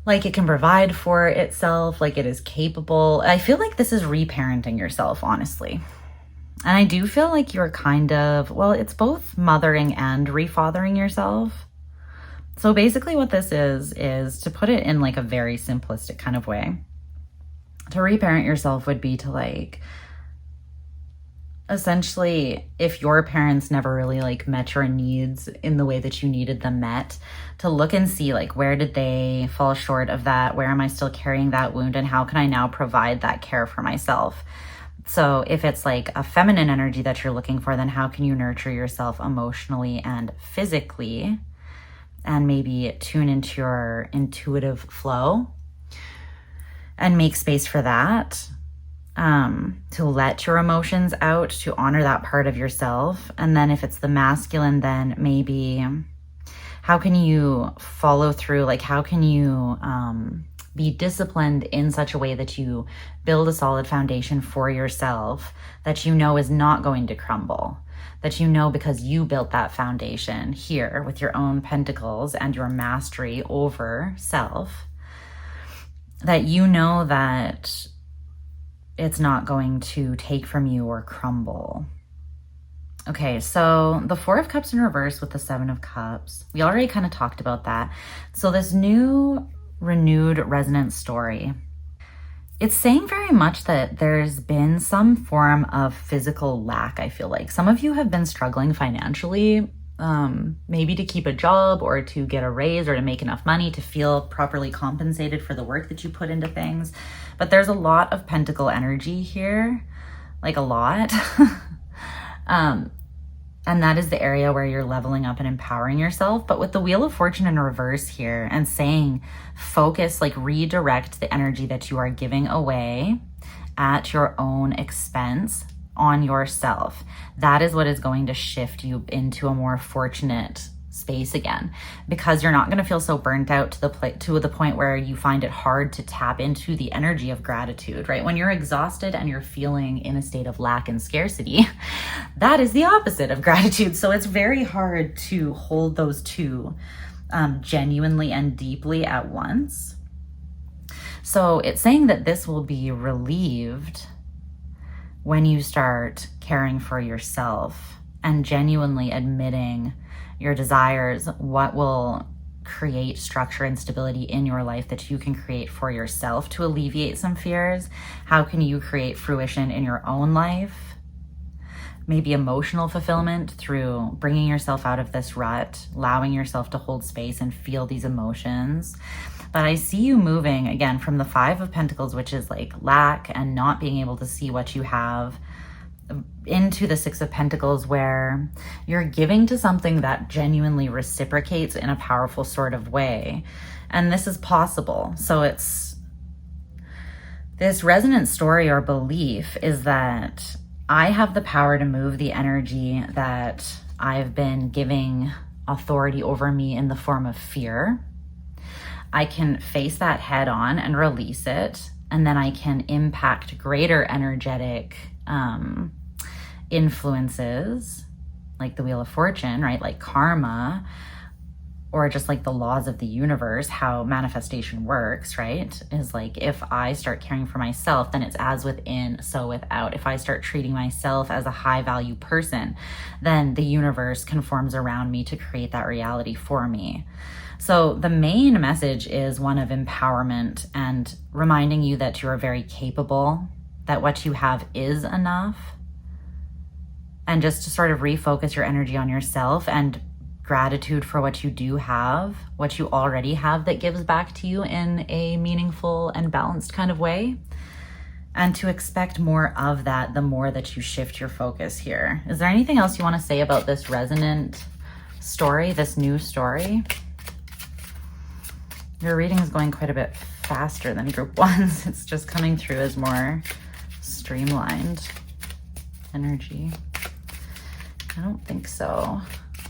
like it can provide for itself, like it is capable. I feel like this is reparenting yourself, honestly. And I do feel like you're kind of, well, it's both mothering and refathering yourself. So basically what this is to put it in like a very simplistic kind of way, to reparent yourself would be to like, essentially, if your parents never really like met your needs in the way that you needed them met, to look and see like, where did they fall short of that? Where am I still carrying that wound? And how can I now provide that care for myself? So if it's like a feminine energy that you're looking for, then how can you nurture yourself emotionally and physically? And maybe tune into your intuitive flow and make space for that, to let your emotions out, to honor that part of yourself. And then if it's the masculine, then maybe how can you follow through? Like, how can you be disciplined in such a way that you build a solid foundation for yourself that you know is not going to crumble? That you know, because you built that foundation here with your own pentacles and your mastery over self, that you know that it's not going to take from you or crumble. Okay, so the Four of Cups in reverse with the Seven of Cups. We already kind of talked about that. So this new renewed resonance story, it's saying very much that there's been some form of physical lack, I feel like. Some of you have been struggling financially, maybe to keep a job or to get a raise or to make enough money to feel properly compensated for the work that you put into things. But there's a lot of pentacle energy here, like a lot. And that is the area where you're leveling up and empowering yourself. But with the Wheel of Fortune in reverse here and saying focus, like redirect the energy that you are giving away at your own expense on yourself. That is what is going to shift you into a more fortunate space again, because you're not going to feel so burnt out to the point where you find it hard to tap into the energy of gratitude, right? When you're exhausted and you're feeling in a state of lack and scarcity, that is the opposite of gratitude. So it's very hard to hold those two genuinely and deeply at once. So it's saying that this will be relieved when you start caring for yourself and genuinely admitting your desires, what will create structure and stability in your life that you can create for yourself to alleviate some fears. How can you create fruition in your own life? Maybe emotional fulfillment through bringing yourself out of this rut, allowing yourself to hold space and feel these emotions. But I see you moving again from the Five of Pentacles, which is like lack and not being able to see what you have, into the Six of Pentacles, where you're giving to something that genuinely reciprocates in a powerful sort of way. And this is possible. So it's this resonant story or belief is that I have the power to move the energy that I've been giving authority over me in the form of fear. I can face that head on and release it. And then I can impact greater energetic influences, like the Wheel of Fortune, right? Like karma, or just like the laws of the universe, how manifestation works, right? Is like, if I start caring for myself, then it's as within, so without. If I start treating myself as a high value person, then the universe conforms around me to create that reality for me. So the main message is one of empowerment and reminding you that you're very capable, that what you have is enough, and just to sort of refocus your energy on yourself and gratitude for what you do have, what you already have that gives back to you in a meaningful and balanced kind of way. And to expect more of that the more that you shift your focus here. Is there anything else you want to say about this resonant story, this new story? Your reading is going quite a bit faster than group one's. It's just coming through as more streamlined energy. I don't think so.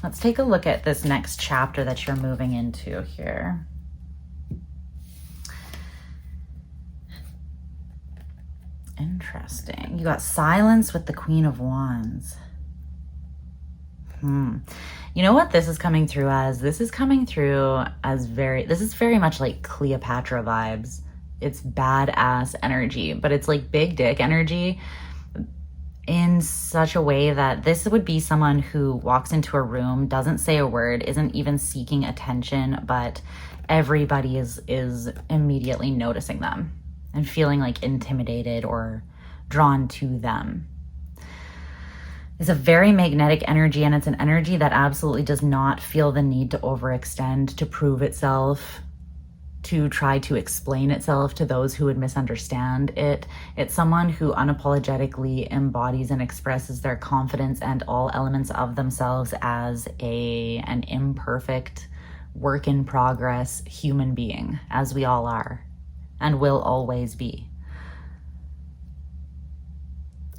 Let's take a look at this next chapter that you're moving into here. Interesting. You got silence with the Queen of Wands. You know what this is coming through as? This is coming through as this is very much like Cleopatra vibes. It's badass energy, but it's like big dick energy in such a way that this would be someone who walks into a room, doesn't say a word, isn't even seeking attention, but everybody is immediately noticing them and feeling like intimidated or drawn to them. It's a very magnetic energy, and it's an energy that absolutely does not feel the need to overextend, to prove itself, to try to explain itself to those who would misunderstand it. It's someone who unapologetically embodies and expresses their confidence and all elements of themselves as an imperfect, work in progress human being, as we all are and will always be.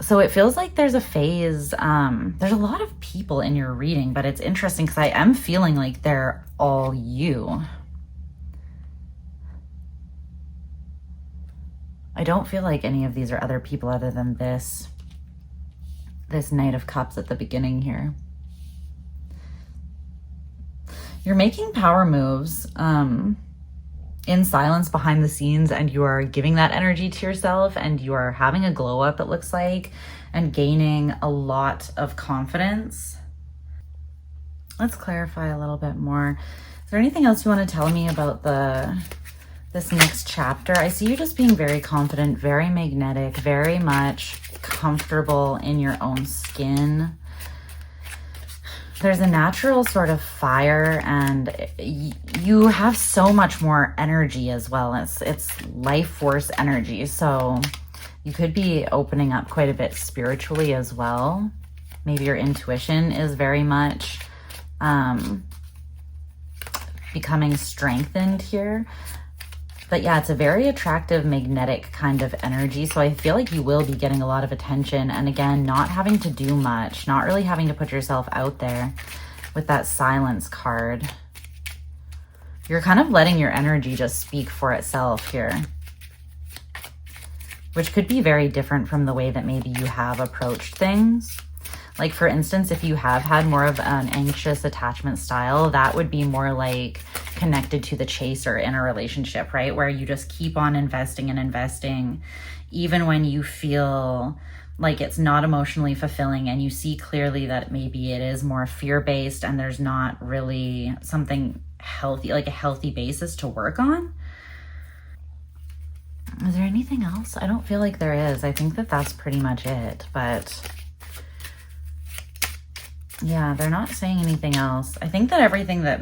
So it feels like there's a phase, there's a lot of people in your reading, but it's interesting because I am feeling like they're all you. I don't feel like any of these are other people other than this Knight of Cups at the beginning here. You're making power moves in silence behind the scenes, and you are giving that energy to yourself, and you are having a glow up, it looks like, and gaining a lot of confidence. Let's clarify a little bit more. Is there anything else you want to tell me about this next chapter? I see you just being very confident, very magnetic, very much comfortable in your own skin. There's a natural sort of fire, and you have so much more energy as well. It's life force energy. So you could be opening up quite a bit spiritually as well. Maybe your intuition is very much becoming strengthened here. But yeah, it's a very attractive, magnetic kind of energy. So I feel like you will be getting a lot of attention. And again, not having to do much, not really having to put yourself out there with that silence card. You're kind of letting your energy just speak for itself here, which could be very different from the way that maybe you have approached things. Like for instance, if you have had more of an anxious attachment style, that would be more like connected to the chaser in a relationship, right? Where you just keep on investing and investing, even when you feel like it's not emotionally fulfilling, and you see clearly that maybe it is more fear-based and there's not really something healthy, like a healthy basis to work on. Is there anything else? I don't feel like there is. I think that that's pretty much it, but yeah, they're not saying anything else. I think that everything that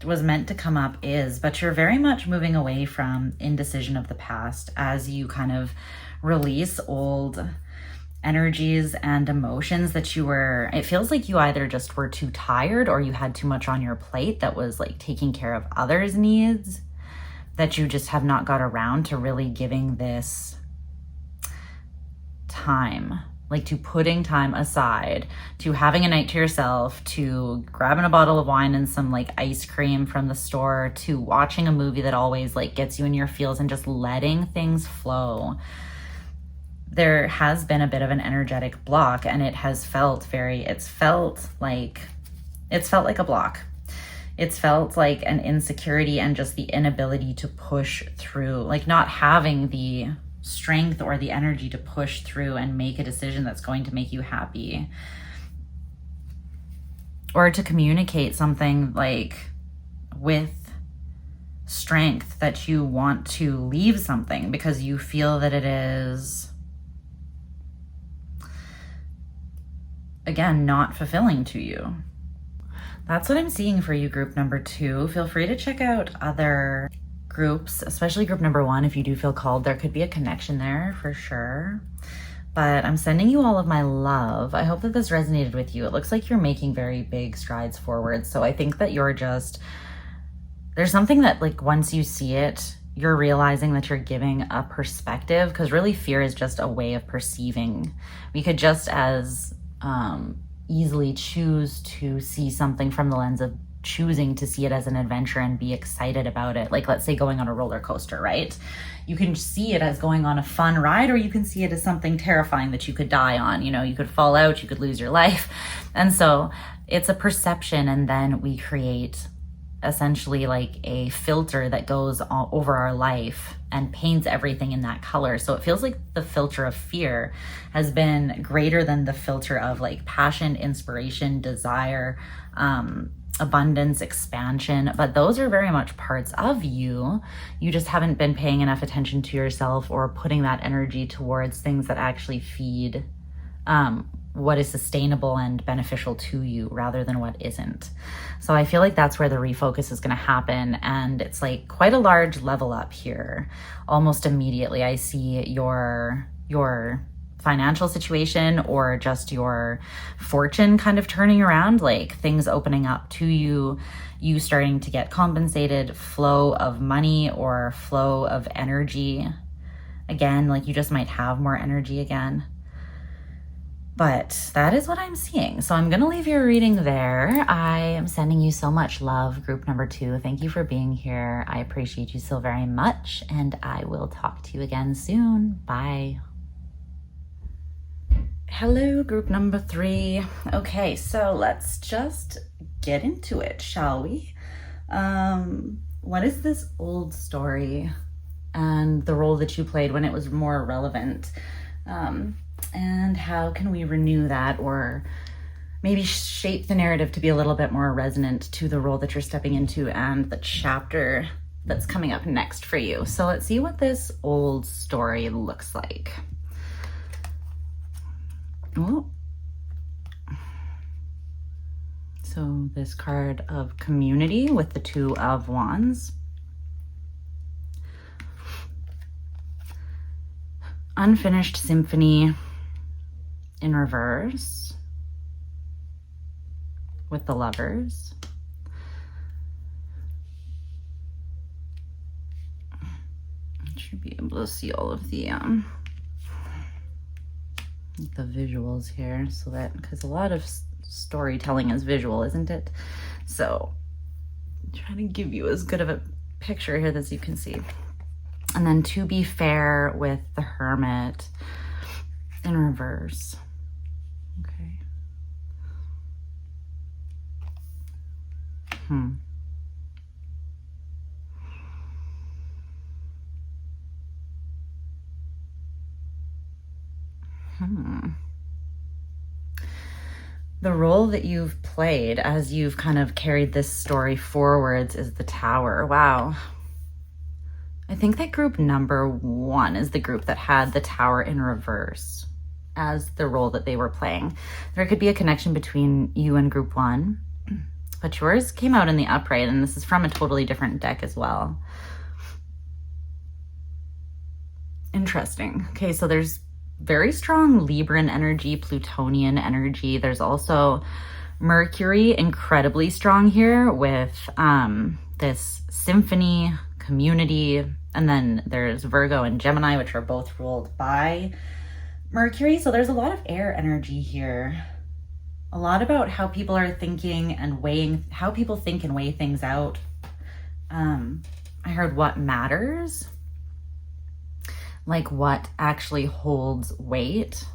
was meant to come up is, but you're very much moving away from indecision of the past as you kind of release old energies and emotions that it feels like you either just were too tired or you had too much on your plate that was like taking care of others' needs, that you just have not got around to really giving this time. Like to putting time aside, to having a night to yourself, to grabbing a bottle of wine and some like ice cream from the store, to watching a movie that always like gets you in your feels and just letting things flow. There has been a bit of an energetic block, and it has felt it's felt like a block. It's felt like an insecurity and just the inability to push through, like not having the strength or the energy to push through and make a decision that's going to make you happy, or to communicate something like with strength that you want to leave something because you feel that it is, again, not fulfilling to you. That's what I'm seeing for you, group number 2. Feel free to check out other groups, especially group number 1, if you do feel called. There could be a connection there for sure. But I'm sending you all of my love. I hope that this resonated with you. It looks like you're making very big strides forward. So I think that you're just, there's something that like once you see it, you're realizing that you're giving a perspective, because really fear is just a way of perceiving. We could just as easily choose to see something from the lens of choosing to see it as an adventure and be excited about it. Like, let's say going on a roller coaster, right? You can see it as going on a fun ride, or you can see it as something terrifying that you could die on. You know, you could fall out, you could lose your life. And so it's a perception, and then we create essentially like a filter that goes over our life and paints everything in that color. So it feels like the filter of fear has been greater than the filter of like passion, inspiration, desire, abundance, expansion. But those are very much parts of you. You just haven't been paying enough attention to yourself or putting that energy towards things that actually feed what is sustainable and beneficial to you rather than what isn't. So I feel like that's where the refocus is going to happen. And it's like quite a large level up here. Almost immediately I see your financial situation or just your fortune kind of turning around, like things opening up to you, you starting to get compensated, flow of money or flow of energy. Again, like you just might have more energy again. But that is what I'm seeing. So I'm going to leave your reading there. I am sending you so much love, group number 2. Thank you for being here. I appreciate you so very much. And I will talk to you again soon. Bye. Hello, group number 3. Okay, so let's just get into it, shall we? What is this old story and the role that you played when it was more relevant? And how can we renew that, or maybe shape the narrative to be a little bit more resonant to the role that you're stepping into and the chapter that's coming up next for you. So let's see what this old story looks like. Oh. So this card of community with the 2 of Wands. Unfinished symphony in reverse with the Lovers. I should be able to see all of the visuals here, so that, because a lot of storytelling is visual, isn't it? So I'm trying to give you as good of a picture here as you can see. And then to be fair with the Hermit in reverse. Okay. The role that you've played as you've kind of carried this story forwards is the Tower. Wow. I think that group number 1 is the group that had the Tower in reverse as the role that they were playing. There could be a connection between you and group 1, but yours came out in the upright, and this is from a totally different deck as well. Interesting. Okay, so there's very strong Libran energy, Plutonian energy. There's also Mercury, incredibly strong here with this symphony, community, and then there's Virgo and Gemini, which are both ruled by Mercury. So there's a lot of air energy here. A lot about how people are thinking and weighing, how people think and weigh things out. I heard what matters, like what actually holds weight.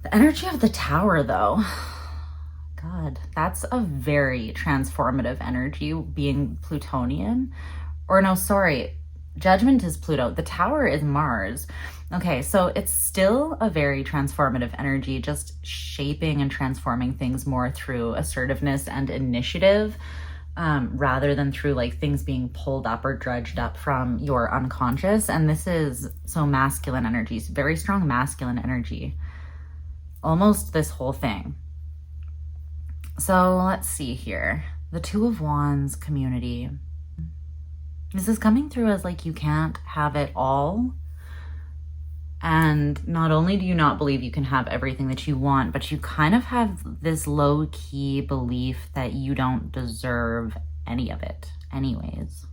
The energy of the Tower, though, God, that's a very transformative energy, being Plutonian. Or no, sorry, Judgment is Pluto. The Tower is Mars. Okay, so it's still a very transformative energy, just shaping and transforming things more through assertiveness and initiative, rather than through like things being pulled up or drudged up from your unconscious. And this is so masculine energies, very strong masculine energy, almost this whole thing. So let's see here. The Two of Wands, community. This is coming through as like you can't have it all. And not only do you not believe you can have everything that you want, but you kind of have this low-key belief that you don't deserve any of it anyways.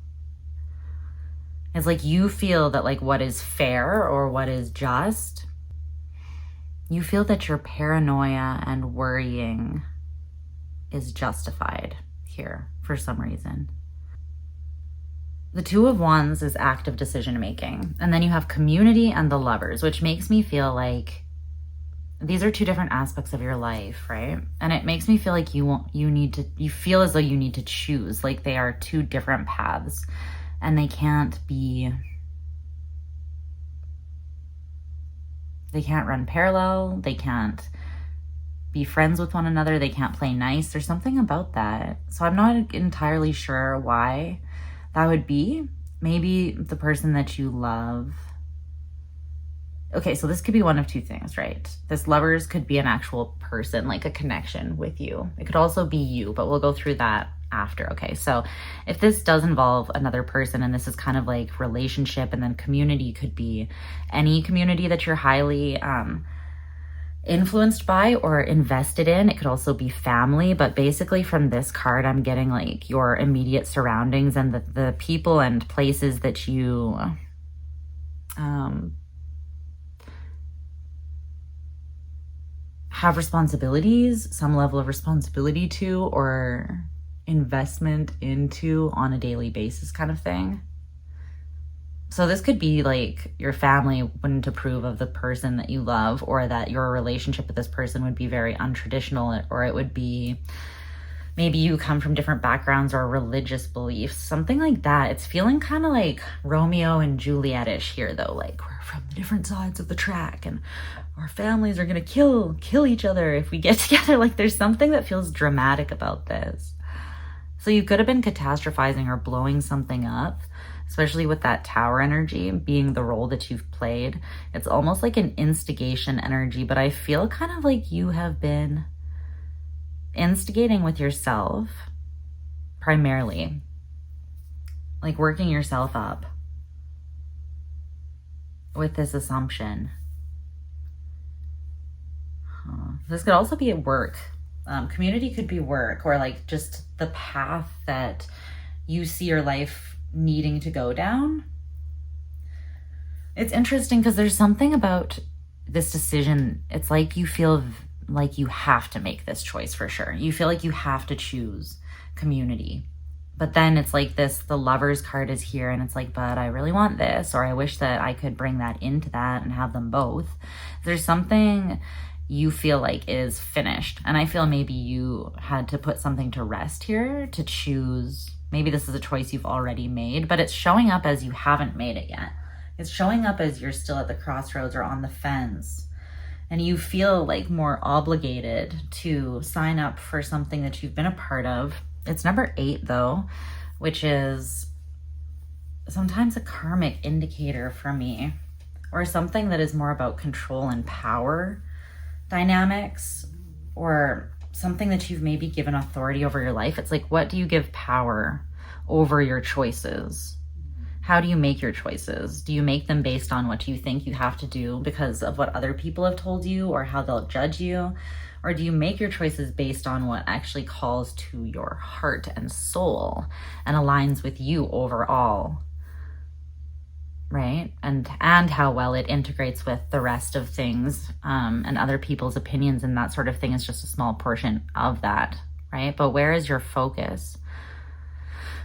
It's like you feel that like what is fair or what is just, you feel that your paranoia and worrying is justified here for some reason. The Two of Wands is active decision making. And then you have community and the Lovers, which makes me feel like these are two different aspects of your life, right? And it makes me feel like you feel as though you need to choose, like they are two different paths and they can't run parallel. They can't be friends with one another. They can't play nice. There's something about that. So I'm not entirely sure why that would be. Maybe the person that you love. Okay, so this could be one of two things, right? This Lovers could be an actual person, like a connection with you. It could also be you, but we'll go through that after. Okay, so if this does involve another person and this is kind of like relationship, and then community could be any community that you're highly influenced by or invested in. It could also be family, but basically from this card, I'm getting like your immediate surroundings and the people and places that you have responsibilities, some level of responsibility to, or investment into on a daily basis kind of thing. So this could be like your family wouldn't approve of the person that you love, or that your relationship with this person would be very untraditional, or it would be maybe you come from different backgrounds or religious beliefs, something like that. It's feeling kind of like Romeo and Juliet-ish here though, like we're from different sides of the track and our families are gonna kill each other if we get together. Like there's something that feels dramatic about this. So you could have been catastrophizing or blowing something up, especially with that Tower energy being the role that you've played. It's almost like an instigation energy, but I feel kind of like you have been instigating with yourself primarily, like working yourself up with this assumption. This could also be at work. Community could be work, or like just the path that you see your life needing to go down. It's interesting because there's something about this decision. It's like you feel like you have to make this choice for sure. You feel like you have to choose community. But then it's like this, the Lovers card is here and it's like, but I really want this, or I wish that I could bring that into that and have them both. There's something you feel like is finished. And I feel maybe you had to put something to rest here to choose. Maybe this is a choice you've already made, but it's showing up as you haven't made it yet. It's showing up as you're still at the crossroads or on the fence. And you feel like more obligated to sign up for something that you've been a part of. It's number 8 though, which is sometimes a karmic indicator for me, or something that is more about control and power dynamics, or something that you've maybe given authority over your life. It's like, what do you give power over your choices? How do you make your choices? Do you make them based on what you think you have to do because of what other people have told you or how they'll judge you? Or do you make your choices based on what actually calls to your heart and soul and aligns with you overall? Right? And how well it integrates with the rest of things, and other people's opinions and that sort of thing is just a small portion of that, right? But where is your focus?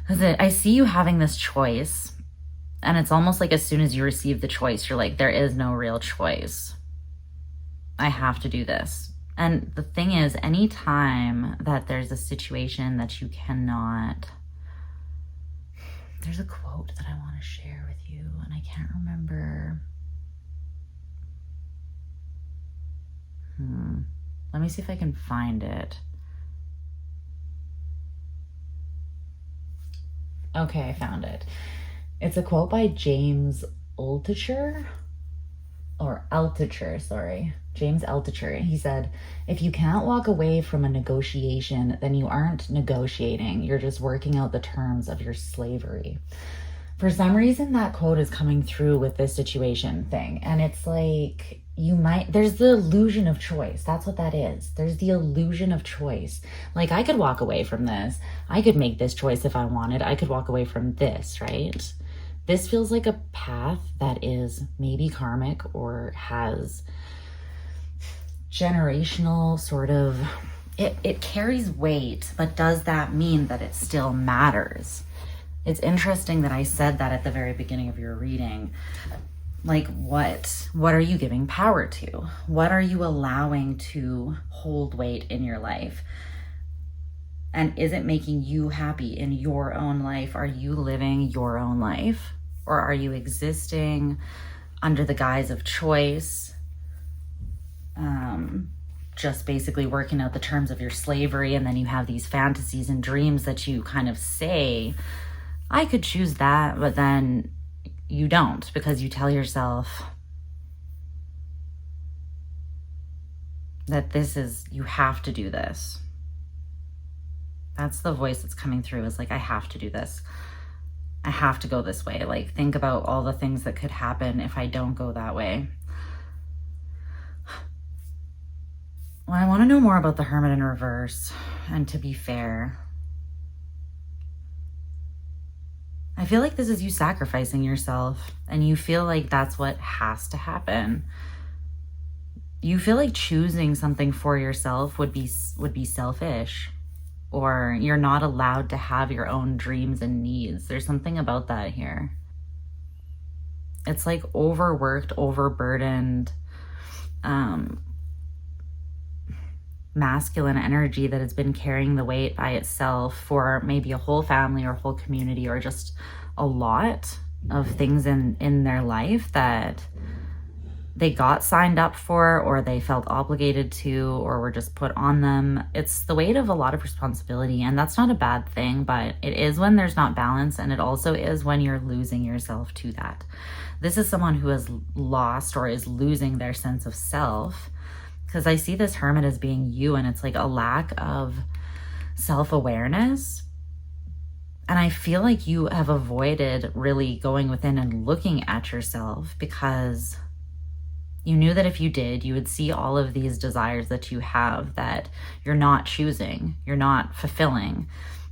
Because I see you having this choice, and it's almost like as soon as you receive the choice, you're like, there is no real choice. I have to do this. And the thing is, anytime that there's a situation that you cannot, there's a quote that I want to share with you, and I can't remember. Let me see if I can find it. Okay, I found it. It's a quote by James Altucher, or Altucher, sorry. James Altucher. He said, if you can't walk away from a negotiation, then you aren't negotiating. You're just working out the terms of your slavery. For some reason, that quote is coming through with this situation thing. And it's like, there's the illusion of choice. That's what that is. There's the illusion of choice. Like, I could walk away from this. I could make this choice if I wanted. I could walk away from this, right? This feels like a path that is maybe karmic or has generational sort of, it carries weight, but does that mean that it still matters? It's interesting that I said that at the very beginning of your reading. Like, what are you giving power to? What are you allowing to hold weight in your life? And is it making you happy in your own life? Are you living your own life? Or are you existing under the guise of choice? Just basically working out the terms of your slavery, and then you have these fantasies and dreams that you kind of say, I could choose that, but then you don't, because you tell yourself that you have to do this. That's the voice that's coming through, is like, I have to do this. I have to go this way. Like, think about all the things that could happen if I don't go that way. Well, I want to know more about the Hermit in reverse. And to be fair, I feel like this is you sacrificing yourself, and you feel like that's what has to happen. You feel like choosing something for yourself would be selfish, or you're not allowed to have your own dreams and needs. There's something about that here. It's like overworked, overburdened, masculine energy that has been carrying the weight by itself for maybe a whole family or a whole community, or just a lot of things in their life that they got signed up for, or they felt obligated to, or were just put on them. It's the weight of a lot of responsibility, and that's not a bad thing, but it is when there's not balance, and it also is when you're losing yourself to that. This is someone who has lost or is losing their sense of self, because I see this Hermit as being you, and it's like a lack of self-awareness. And I feel like you have avoided really going within and looking at yourself, because you knew that if you did, you would see all of these desires that you have that you're not choosing, you're not fulfilling.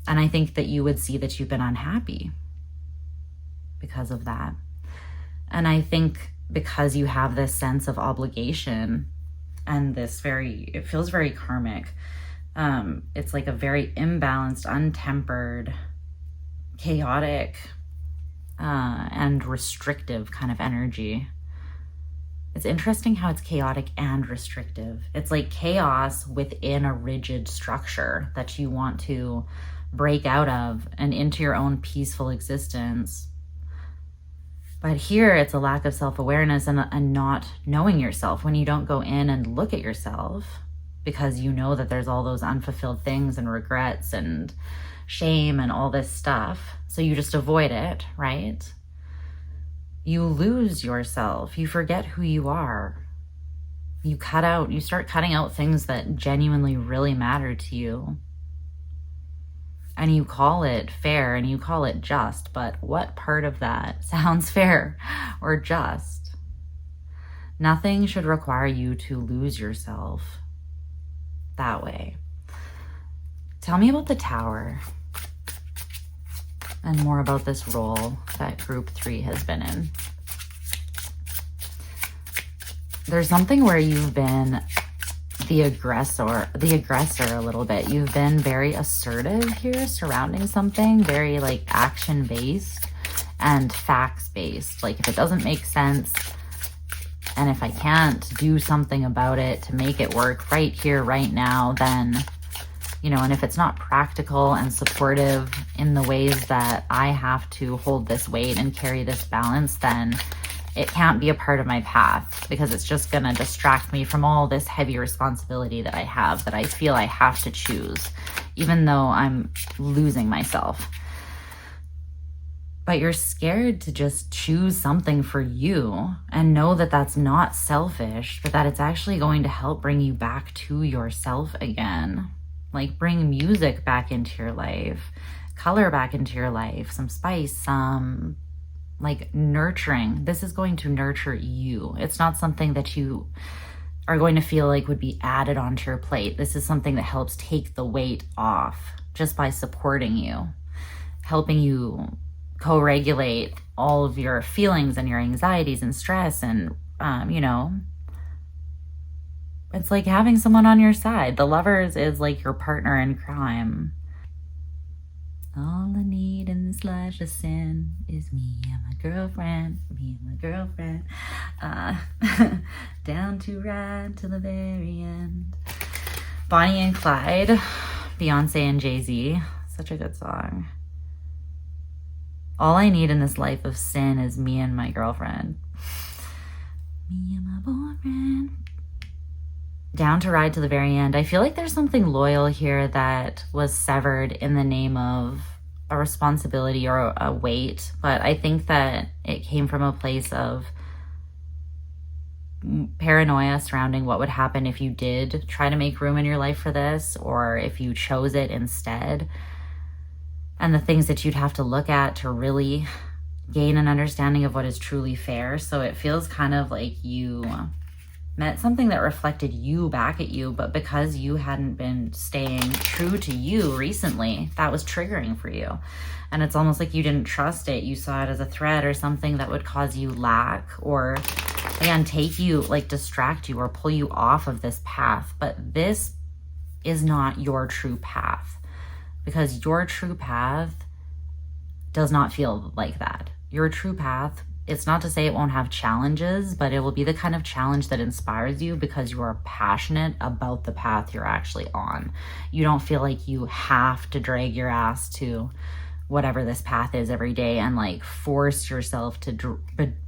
And I think that you would see that you've been unhappy because of that. And I think because you have this sense of obligation and it feels very karmic. It's like a very imbalanced, untempered, chaotic, and restrictive kind of energy. It's interesting how it's chaotic and restrictive. It's like chaos within a rigid structure that you want to break out of and into your own peaceful existence. But here it's a lack of self-awareness and not knowing yourself when you don't go in and look at yourself, because you know that there's all those unfulfilled things and regrets and shame and all this stuff. So you just avoid it, right? You lose yourself. You forget who you are. You start cutting out things that genuinely really matter to you. And you call it fair and you call it just, but what part of that sounds fair or just? Nothing should require you to lose yourself that way. Tell me about the Tower and more about this role that group 3 has been in. There's something where you've been the aggressor a little bit. You've been very assertive here surrounding something, very like action-based and facts-based. Like, if it doesn't make sense and if I can't do something about it to make it work right here, right now, then, and if it's not practical and supportive in the ways that I have to hold this weight and carry this balance, then it can't be a part of my path, because it's just going to distract me from all this heavy responsibility that I have, that I feel I have to choose, even though I'm losing myself. but you're scared to just choose something for you and know that that's not selfish, but that it's actually going to help bring you back to yourself again. Like bring music back into your life, color back into your life, some spice, some like nurturing. This is going to nurture you. It's not something that you are going to feel like would be added onto your plate. This is something that helps take the weight off just by supporting you, helping you co-regulate all of your feelings and your anxieties and stress. And, you know, it's like having someone on your side. The lovers is like your partner in crime. All I need in this life of sin is me and my girlfriend, down to ride to the very end. Bonnie and Clyde, Beyonce and Jay-Z, such a good song. All I need in this life of sin is me and my girlfriend. Me and my boyfriend. Down to ride to the very end. I feel like there's something loyal here that was severed in the name of a responsibility or a weight, but I think that it came from a place of paranoia surrounding what would happen if you did try to make room in your life for this, or if you chose it instead, and the things that you'd have to look at to really gain an understanding of what is truly fair. So it feels kind of like you met something that reflected you back at you, but because you hadn't been staying true to you recently, that was triggering for you. And it's almost like you didn't trust it. You saw it as a threat or something that would cause you lack, or again, take you, like distract you or pull you off of this path. But this is not your true path, because your true path does not feel like that. Your true path, it's not to say it won't have challenges, but it will be the kind of challenge that inspires you because you are passionate about the path you're actually on. You don't feel like you have to drag your ass to whatever this path is every day and like force yourself to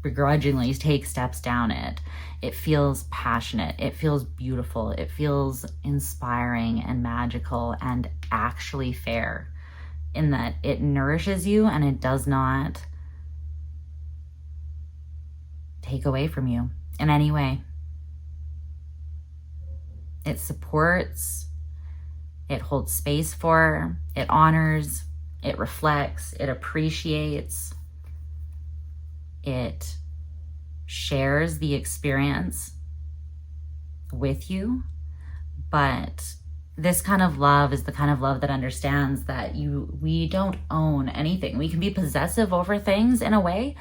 begrudgingly take steps down it. It feels passionate. It feels beautiful. It feels inspiring and magical and actually fair in that it nourishes you and it does not take away from you in any way. It supports, it holds space for, it honors, it reflects, it appreciates, it shares the experience with you. But this kind of love is the kind of love that understands that we don't own anything. We can be possessive over things in a way,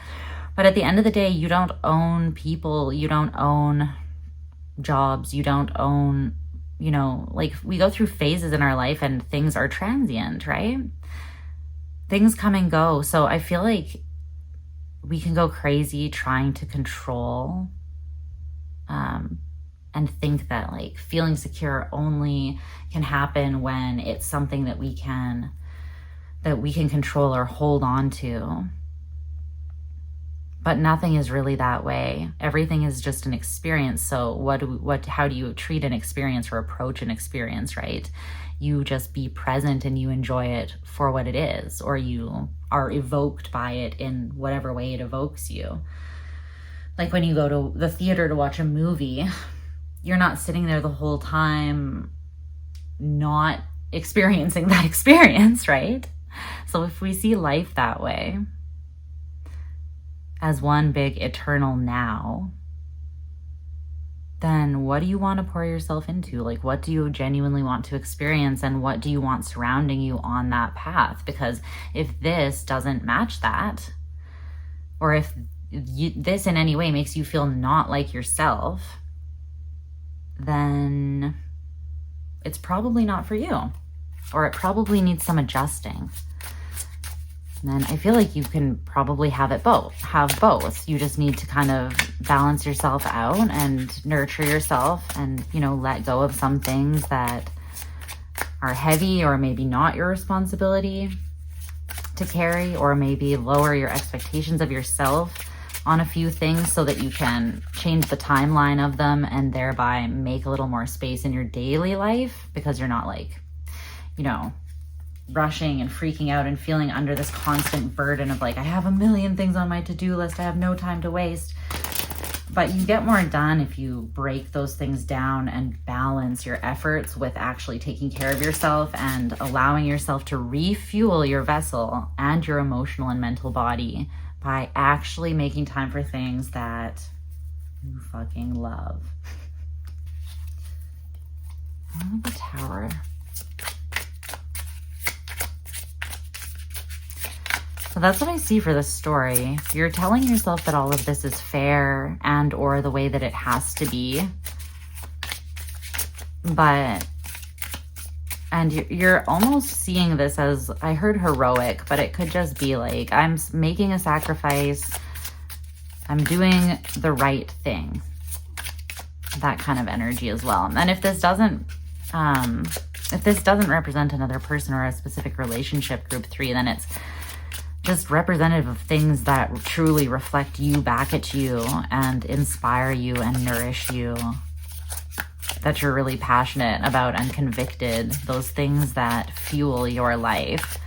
but at the end of the day, you don't own people, you don't own jobs, you don't own, you know, like we go through phases in our life and things are transient, right? Things come and go. So I feel like we can go crazy trying to control and think that like feeling secure only can happen when it's something that we can control or hold on to. But nothing is really that way. Everything is just an experience. So how do you treat an experience or approach an experience, right? You just be present and you enjoy it for what it is, or you are evoked by it in whatever way it evokes you. Like when you go to the theater to watch a movie, you're not sitting there the whole time not experiencing that experience, right? So if we see life that way, as one big eternal now, then what do you want to pour yourself into? Like, what do you genuinely want to experience, and what do you want surrounding you on that path? Because if this doesn't match that, or if this in any way makes you feel not like yourself, then it's probably not for you, or it probably needs some adjusting. And then I feel like you can probably have both. You just need to kind of balance yourself out and nurture yourself and, you know, let go of some things that are heavy or maybe not your responsibility to carry, or maybe lower your expectations of yourself on a few things so that you can change the timeline of them and thereby make a little more space in your daily life, because you're not like, you know, rushing and freaking out and feeling under this constant burden of like, I have a million things on my to-do list, I have no time to waste. But you get more done if you break those things down and balance your efforts with actually taking care of yourself and allowing yourself to refuel your vessel and your emotional and mental body by actually making time for things that you fucking love. Oh, the Tower. So that's what I see for this story. You're telling yourself that all of this is fair and or the way that it has to be. And you're almost seeing this as, I heard heroic, but it could just be like, I'm making a sacrifice. I'm doing the right thing. That kind of energy as well. And if this doesn't represent another person or a specific relationship, group 3, then it's just representative of things that truly reflect you back at you and inspire you and nourish you, that you're really passionate about and convicted, those things that fuel your life.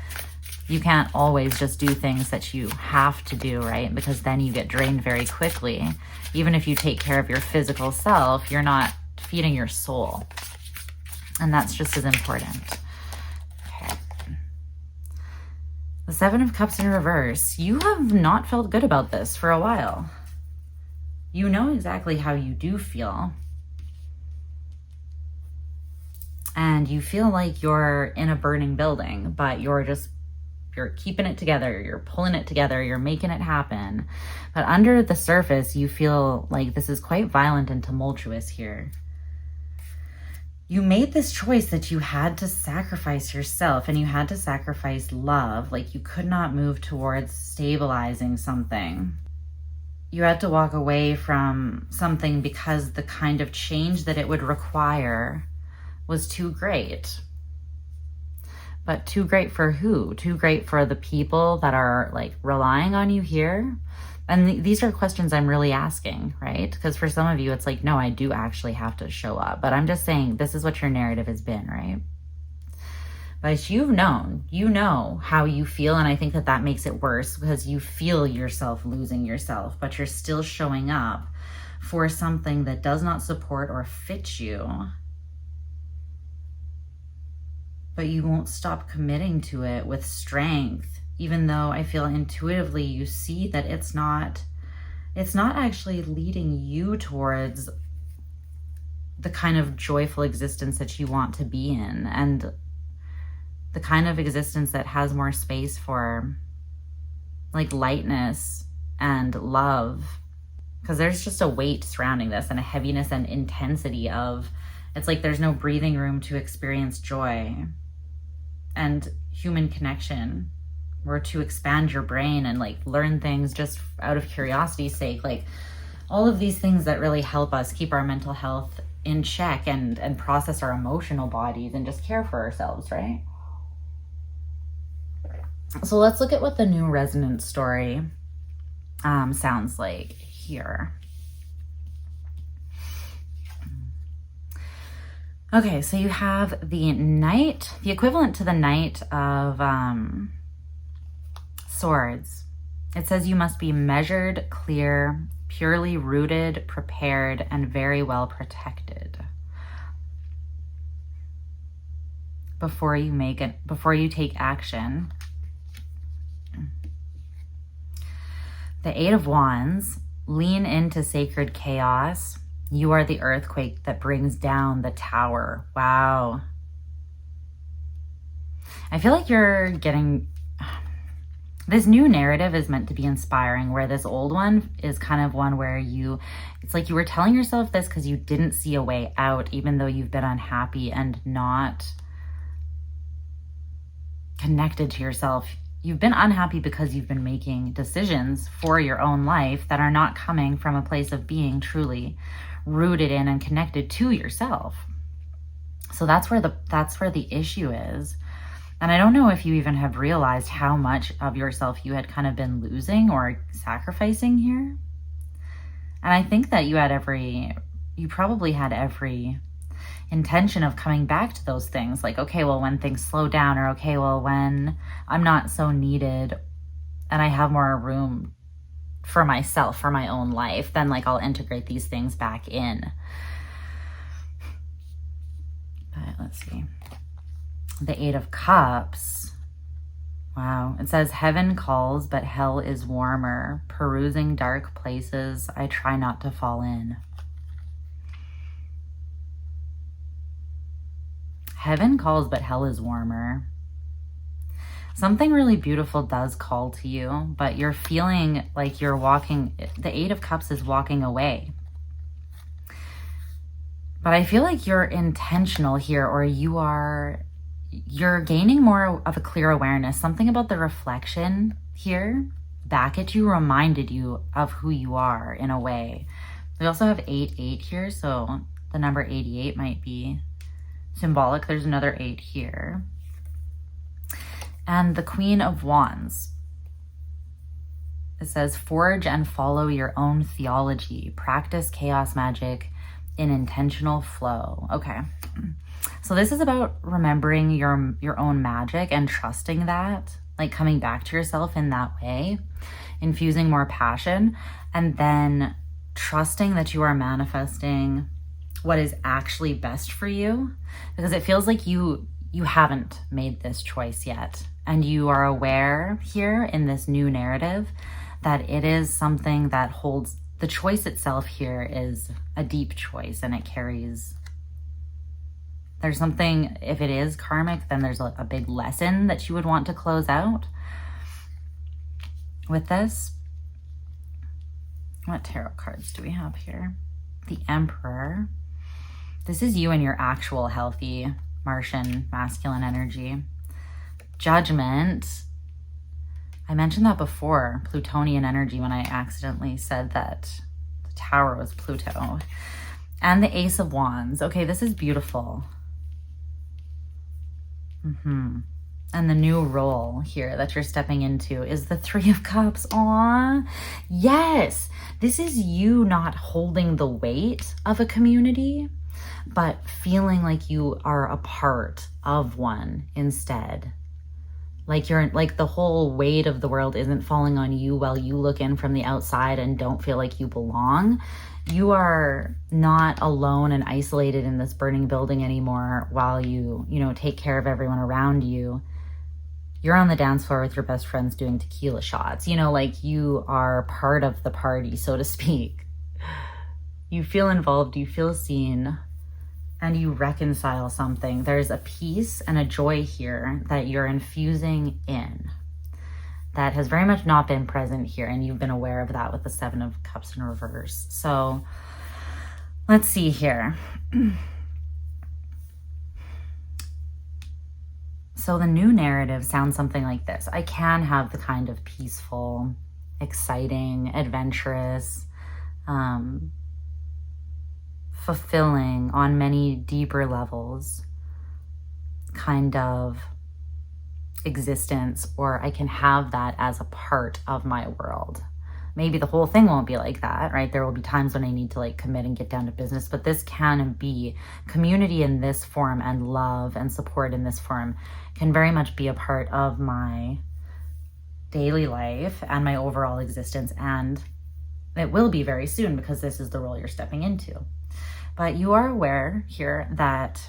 You can't always just do things that you have to do, right? Because then you get drained very quickly. Even if you take care of your physical self, you're not feeding your soul. And that's just as important. The 7 of Cups in reverse. You have not felt good about this for a while. You know exactly how you do feel. And you feel like you're in a burning building, but you're keeping it together. You're pulling it together. You're making it happen. But under the surface, you feel like this is quite violent and tumultuous here. You made this choice that you had to sacrifice yourself and you had to sacrifice love. Like you could not move towards stabilizing something. You had to walk away from something because the kind of change that it would require was too great. But too great for who? Too great for the people that are like relying on you here? And these are questions I'm really asking, right? Because for some of you, it's like, no, I do actually have to show up. But I'm just saying, this is what your narrative has been, right? But you know how you feel. And I think that that makes it worse because you feel yourself losing yourself, but you're still showing up for something that does not support or fit you. But you won't stop committing to it with strength, even though I feel intuitively you see that it's not actually leading you towards the kind of joyful existence that you want to be in and the kind of existence that has more space for like lightness and love. Because there's just a weight surrounding this and a heaviness and intensity of, it's like there's no breathing room to experience joy and human connection, or to expand your brain and like learn things just out of curiosity's sake. Like all of these things that really help us keep our mental health in check and process our emotional bodies and just care for ourselves, right? So let's look at what the new resonance story sounds like here. Okay, so you have the Knight, the equivalent to the Knight of Swords. It says you must be measured, clear, purely rooted, prepared, and very well protected before you take action. The 8 of Wands, lean into sacred chaos. You are the earthquake that brings down the tower. Wow. I feel like you're getting... This new narrative is meant to be inspiring, where this old one is kind of one where it's like you were telling yourself this because you didn't see a way out, even though you've been unhappy and not connected to yourself. You've been unhappy because you've been making decisions for your own life that are not coming from a place of being truly rooted in and connected to yourself. So that's where the issue is. And I don't know if you even have realized how much of yourself you had kind of been losing or sacrificing here. And I think that you probably had every intention of coming back to those things. Like, okay, well, when things slow down, or okay, well, when I'm not so needed and I have more room for myself, for my own life, then like I'll integrate these things back in. But let's see. The Eight of Cups. Wow. It says, heaven calls, but hell is warmer. Perusing dark places, I try not to fall in. Heaven calls, but hell is warmer. Something really beautiful does call to you, but you're feeling like you're walking, the Eight of Cups is walking away. But I feel like you're intentional here, or you're gaining more of a clear awareness. Something about the reflection here back at you reminded you of who you are in a way. We also have 88 here, so the number 88 might be symbolic. There's another 8 here. And the Queen of Wands. It says, forge and follow your own theology. Practice chaos magic in intentional flow. Okay. So this is about remembering your own magic and trusting that, like coming back to yourself in that way, infusing more passion, and then trusting that you are manifesting what is actually best for you, because it feels like you haven't made this choice yet, and you are aware here in this new narrative that it is something that holds, the choice itself here is a deep choice, and it carries, there's something, if it is karmic, then there's a big lesson that you would want to close out with this. What tarot cards do we have here? The Emperor. This is you and your actual healthy Martian masculine energy. Judgment. I mentioned that before, Plutonian energy, when I accidentally said that the Tower was Pluto. And the Ace of Wands. Okay, this is beautiful. And the new role here that you're stepping into is the Three of Cups. Aw, yes. This is you not holding the weight of a community, but feeling like you are a part of one instead. Like you're like the whole weight of the world isn't falling on you while you look in from the outside and don't feel like you belong. You are not alone and isolated in this burning building anymore while you take care of everyone around you. You're on the dance floor with your best friends doing tequila shots. Like you are part of the party, so to speak. You feel involved, you feel seen, and you reconcile something. There's a peace and a joy here that you're infusing in that has very much not been present here, and you've been aware of that with the Seven of Cups in reverse. So let's see here. So the new narrative sounds something like this. I can have the kind of peaceful, exciting, adventurous, fulfilling on many deeper levels kind of existence, or I can have that as a part of my world. Maybe the whole thing won't be like that, right? There will be times when I need to like commit and get down to business, but this can be community in this form, and love and support in this form can very much be a part of my daily life and my overall existence. And it will be very soon, because this is the role you're stepping into. But you are aware here that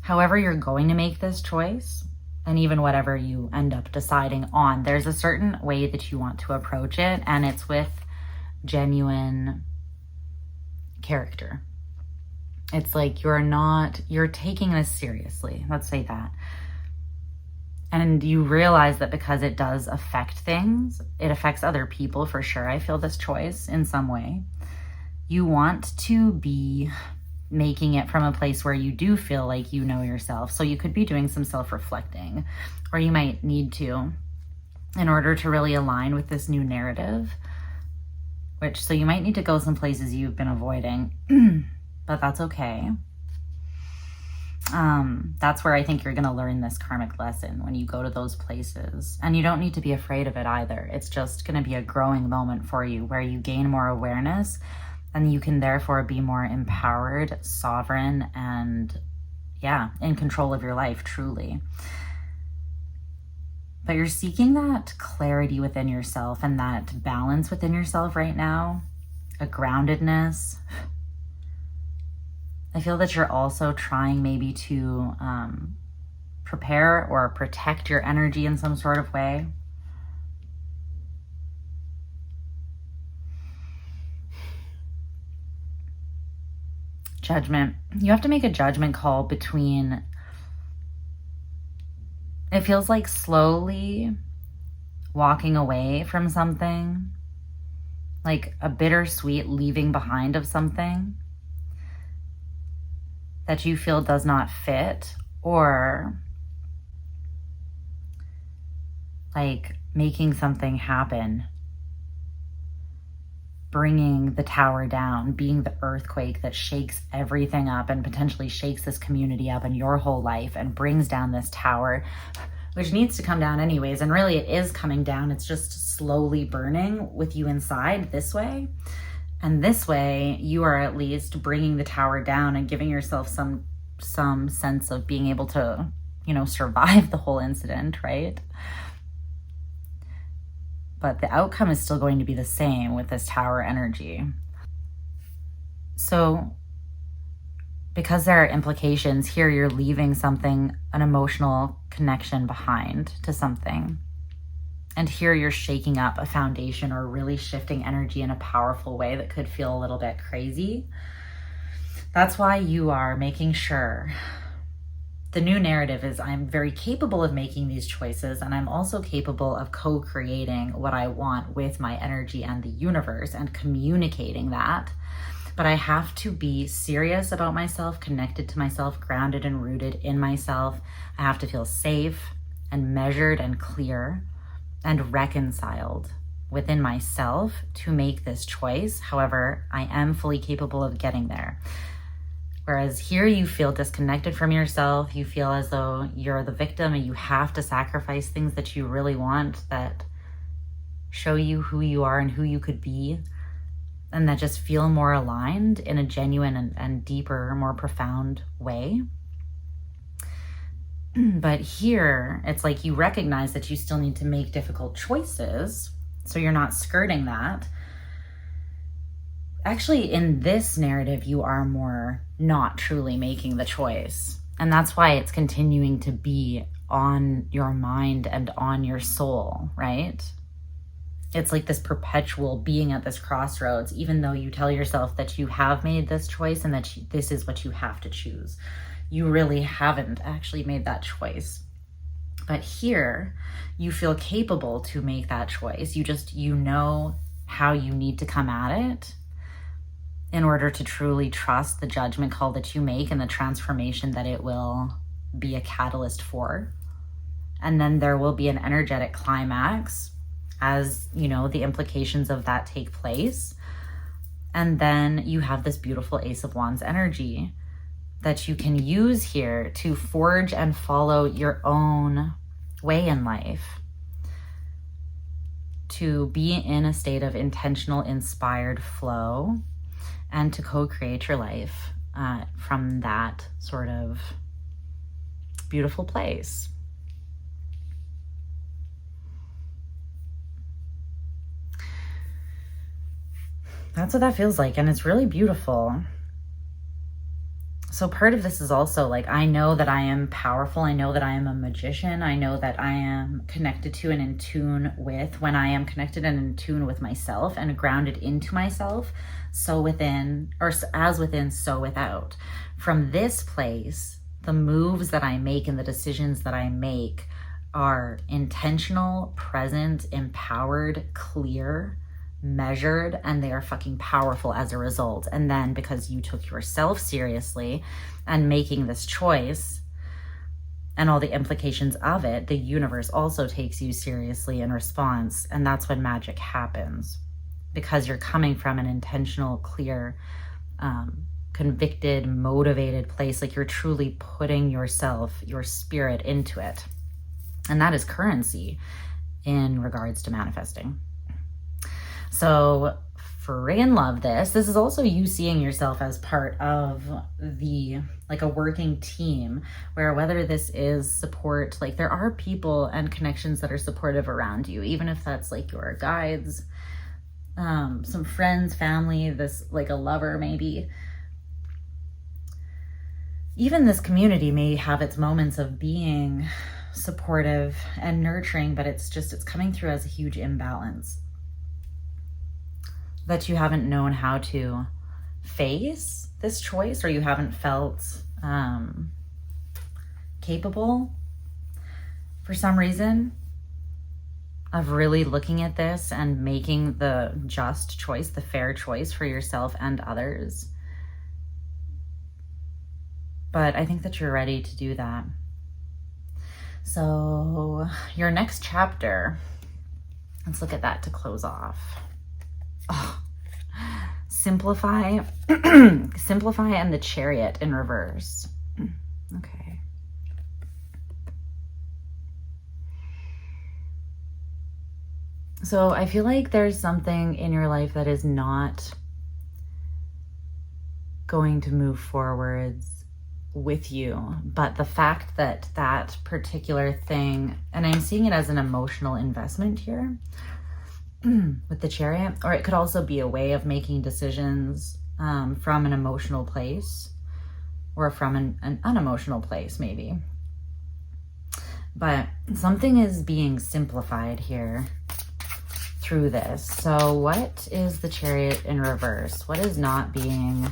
however you're going to make this choice, and even whatever you end up deciding on, there's a certain way that you want to approach it, and it's with genuine character. It's like you're taking this seriously, let's say that. And you realize that because it does affect things, it affects other people for sure. I feel this choice in some way. You want to be making it from a place where you do feel like you know yourself. So you could be doing some self-reflecting, or you might need to in order to really align with this new narrative, so you might need to go some places you've been avoiding, but that's okay. That's where I think you're going to learn this karmic lesson, when you go to those places. And you don't need to be afraid of it either. It's just going to be a growing moment for you where you gain more awareness And you can therefore be more empowered, sovereign, and in control of your life, truly. But you're seeking that clarity within yourself and that balance within yourself right now, a groundedness. I feel that you're also trying maybe to prepare or protect your energy in some sort of way. Judgment. You have to make a judgment call between, it feels like slowly walking away from something, like a bittersweet leaving behind of something that you feel does not fit, or like making something happen, bringing the tower down, being the earthquake that shakes everything up and potentially shakes this community up and your whole life and brings down this tower, which needs to come down anyways. And really it is coming down. It's just slowly burning with you inside this way. And this way you are at least bringing the tower down and giving yourself some sense of being able to, survive the whole incident, right? But the outcome is still going to be the same with this tower energy. So because there are implications here, you're leaving something, an emotional connection behind to something. And here you're shaking up a foundation or really shifting energy in a powerful way that could feel a little bit crazy. That's why you are making sure. The new narrative is I'm very capable of making these choices, and I'm also capable of co-creating what I want with my energy and the universe and communicating that. But I have to be serious about myself, connected to myself, grounded and rooted in myself. I have to feel safe and measured and clear and reconciled within myself to make this choice. However, I am fully capable of getting there. Whereas here you feel disconnected from yourself. You feel as though you're the victim and you have to sacrifice things that you really want, that show you who you are and who you could be, and that just feel more aligned in a genuine and deeper, more profound way. But here, it's like you recognize that you still need to make difficult choices, so you're not skirting that. Actually, in this narrative, you are more not truly making the choice. And that's why it's continuing to be on your mind and on your soul, right? It's like this perpetual being at this crossroads, even though you tell yourself that you have made this choice and that this is what you have to choose. You really haven't actually made that choice. But here, you feel capable to make that choice. You know how you need to come at it in order to truly trust the judgment call that you make and the transformation that it will be a catalyst for. And then there will be an energetic climax as, the implications of that take place. And then you have this beautiful Ace of Wands energy that you can use here to forge and follow your own way in life, to be in a state of intentional, inspired flow, and to co-create your life from that sort of beautiful place. That's what that feels like, and it's really beautiful. So part of this is also like, I know that I am powerful. I know that I am a magician. I know that I am connected to and in tune with, when I am connected and in tune with myself and grounded into myself, so within, or as within, so without. From this place, the moves that I make and the decisions that I make are intentional, present, empowered, clear, measured, and they are fucking powerful as a result. And then because you took yourself seriously and making this choice and all the implications of it, the universe also takes you seriously in response. And that's when magic happens, because you're coming from an intentional, clear, convicted, motivated place. Like you're truly putting yourself, your spirit into it. And that is currency in regards to manifesting. So friggin' love this. This is also you seeing yourself as part of the, like, a working team, where whether this is support, like there are people and connections that are supportive around you, even if that's like your guides, some friends, family, this, like a lover maybe. Even this community may have its moments of being supportive and nurturing, but it's coming through as a huge imbalance that you haven't known how to face this choice, or you haven't felt capable for some reason of really looking at this and making the just choice, the fair choice for yourself and others. But I think that you're ready to do that. So your next chapter, let's look at that to close off. Oh, simplify, simplify, and the Chariot in reverse. Okay. So I feel like there's something in your life that is not going to move forwards with you, but the fact that that particular thing, and I'm seeing it as an emotional investment here with the Chariot, or it could also be a way of making decisions from an emotional place, or from an unemotional place maybe. But something is being simplified here through this. So what is the Chariot in reverse? What is not being,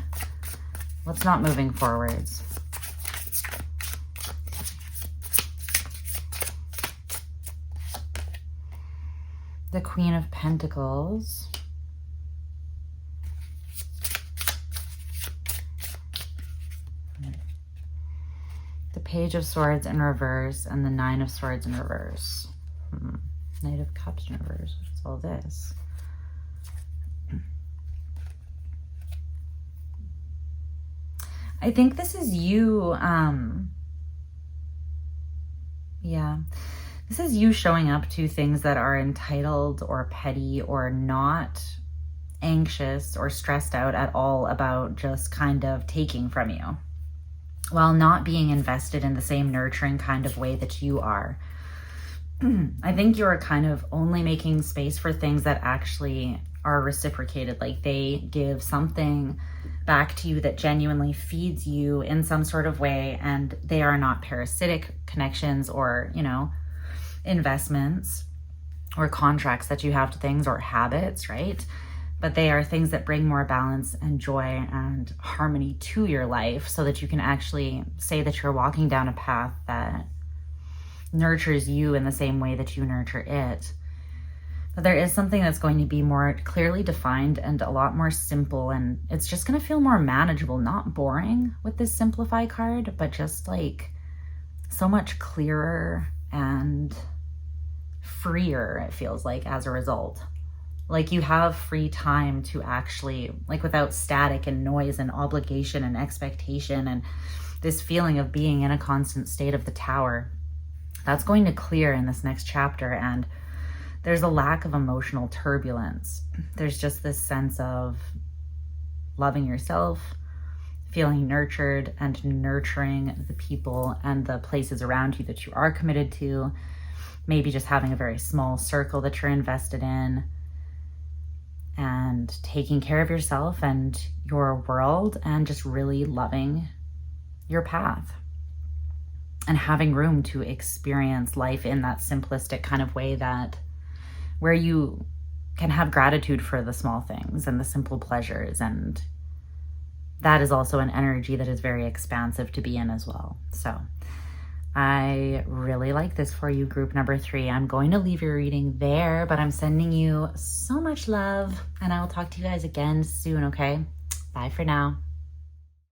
what's not moving forwards? The Queen of Pentacles. The Page of Swords in reverse, and the Nine of Swords in reverse. Knight of Cups in reverse. What's all this? I think this is you, yeah. This is you showing up to things that are entitled or petty or not anxious or stressed out at all about just kind of taking from you, while not being invested in the same nurturing kind of way that you are. I think you're kind of only making space for things that actually are reciprocated, like they give something back to you that genuinely feeds you in some sort of way, and they are not parasitic connections or, you know, investments or contracts that you have to things, or habits, right? But they are things that bring more balance and joy and harmony to your life, so that you can actually say that you're walking down a path that nurtures you in the same way that you nurture it. But there is something that's going to be more clearly defined and a lot more simple, and it's just going to feel more manageable, not boring with this Simplify card, but just like so much clearer and freer, it feels like, as a result. Like you have free time to actually, like, without static and noise and obligation and expectation and this feeling of being in a constant state of the tower. That's going to clear in this next chapter, and there's a lack of emotional turbulence. There's just this sense of loving yourself, feeling nurtured, and nurturing the people and the places around you that you are committed to. Maybe just having a very small circle that you're invested in, and taking care of yourself and your world, and just really loving your path and having room to experience life in that simplistic kind of way, that where you can have gratitude for the small things and the simple pleasures. And that is also an energy that is very expansive to be in as well. So I really like this for you, group number 3. I'm going to leave your reading there, but I'm sending you so much love, and I will talk to you guys again soon, okay? Bye for now.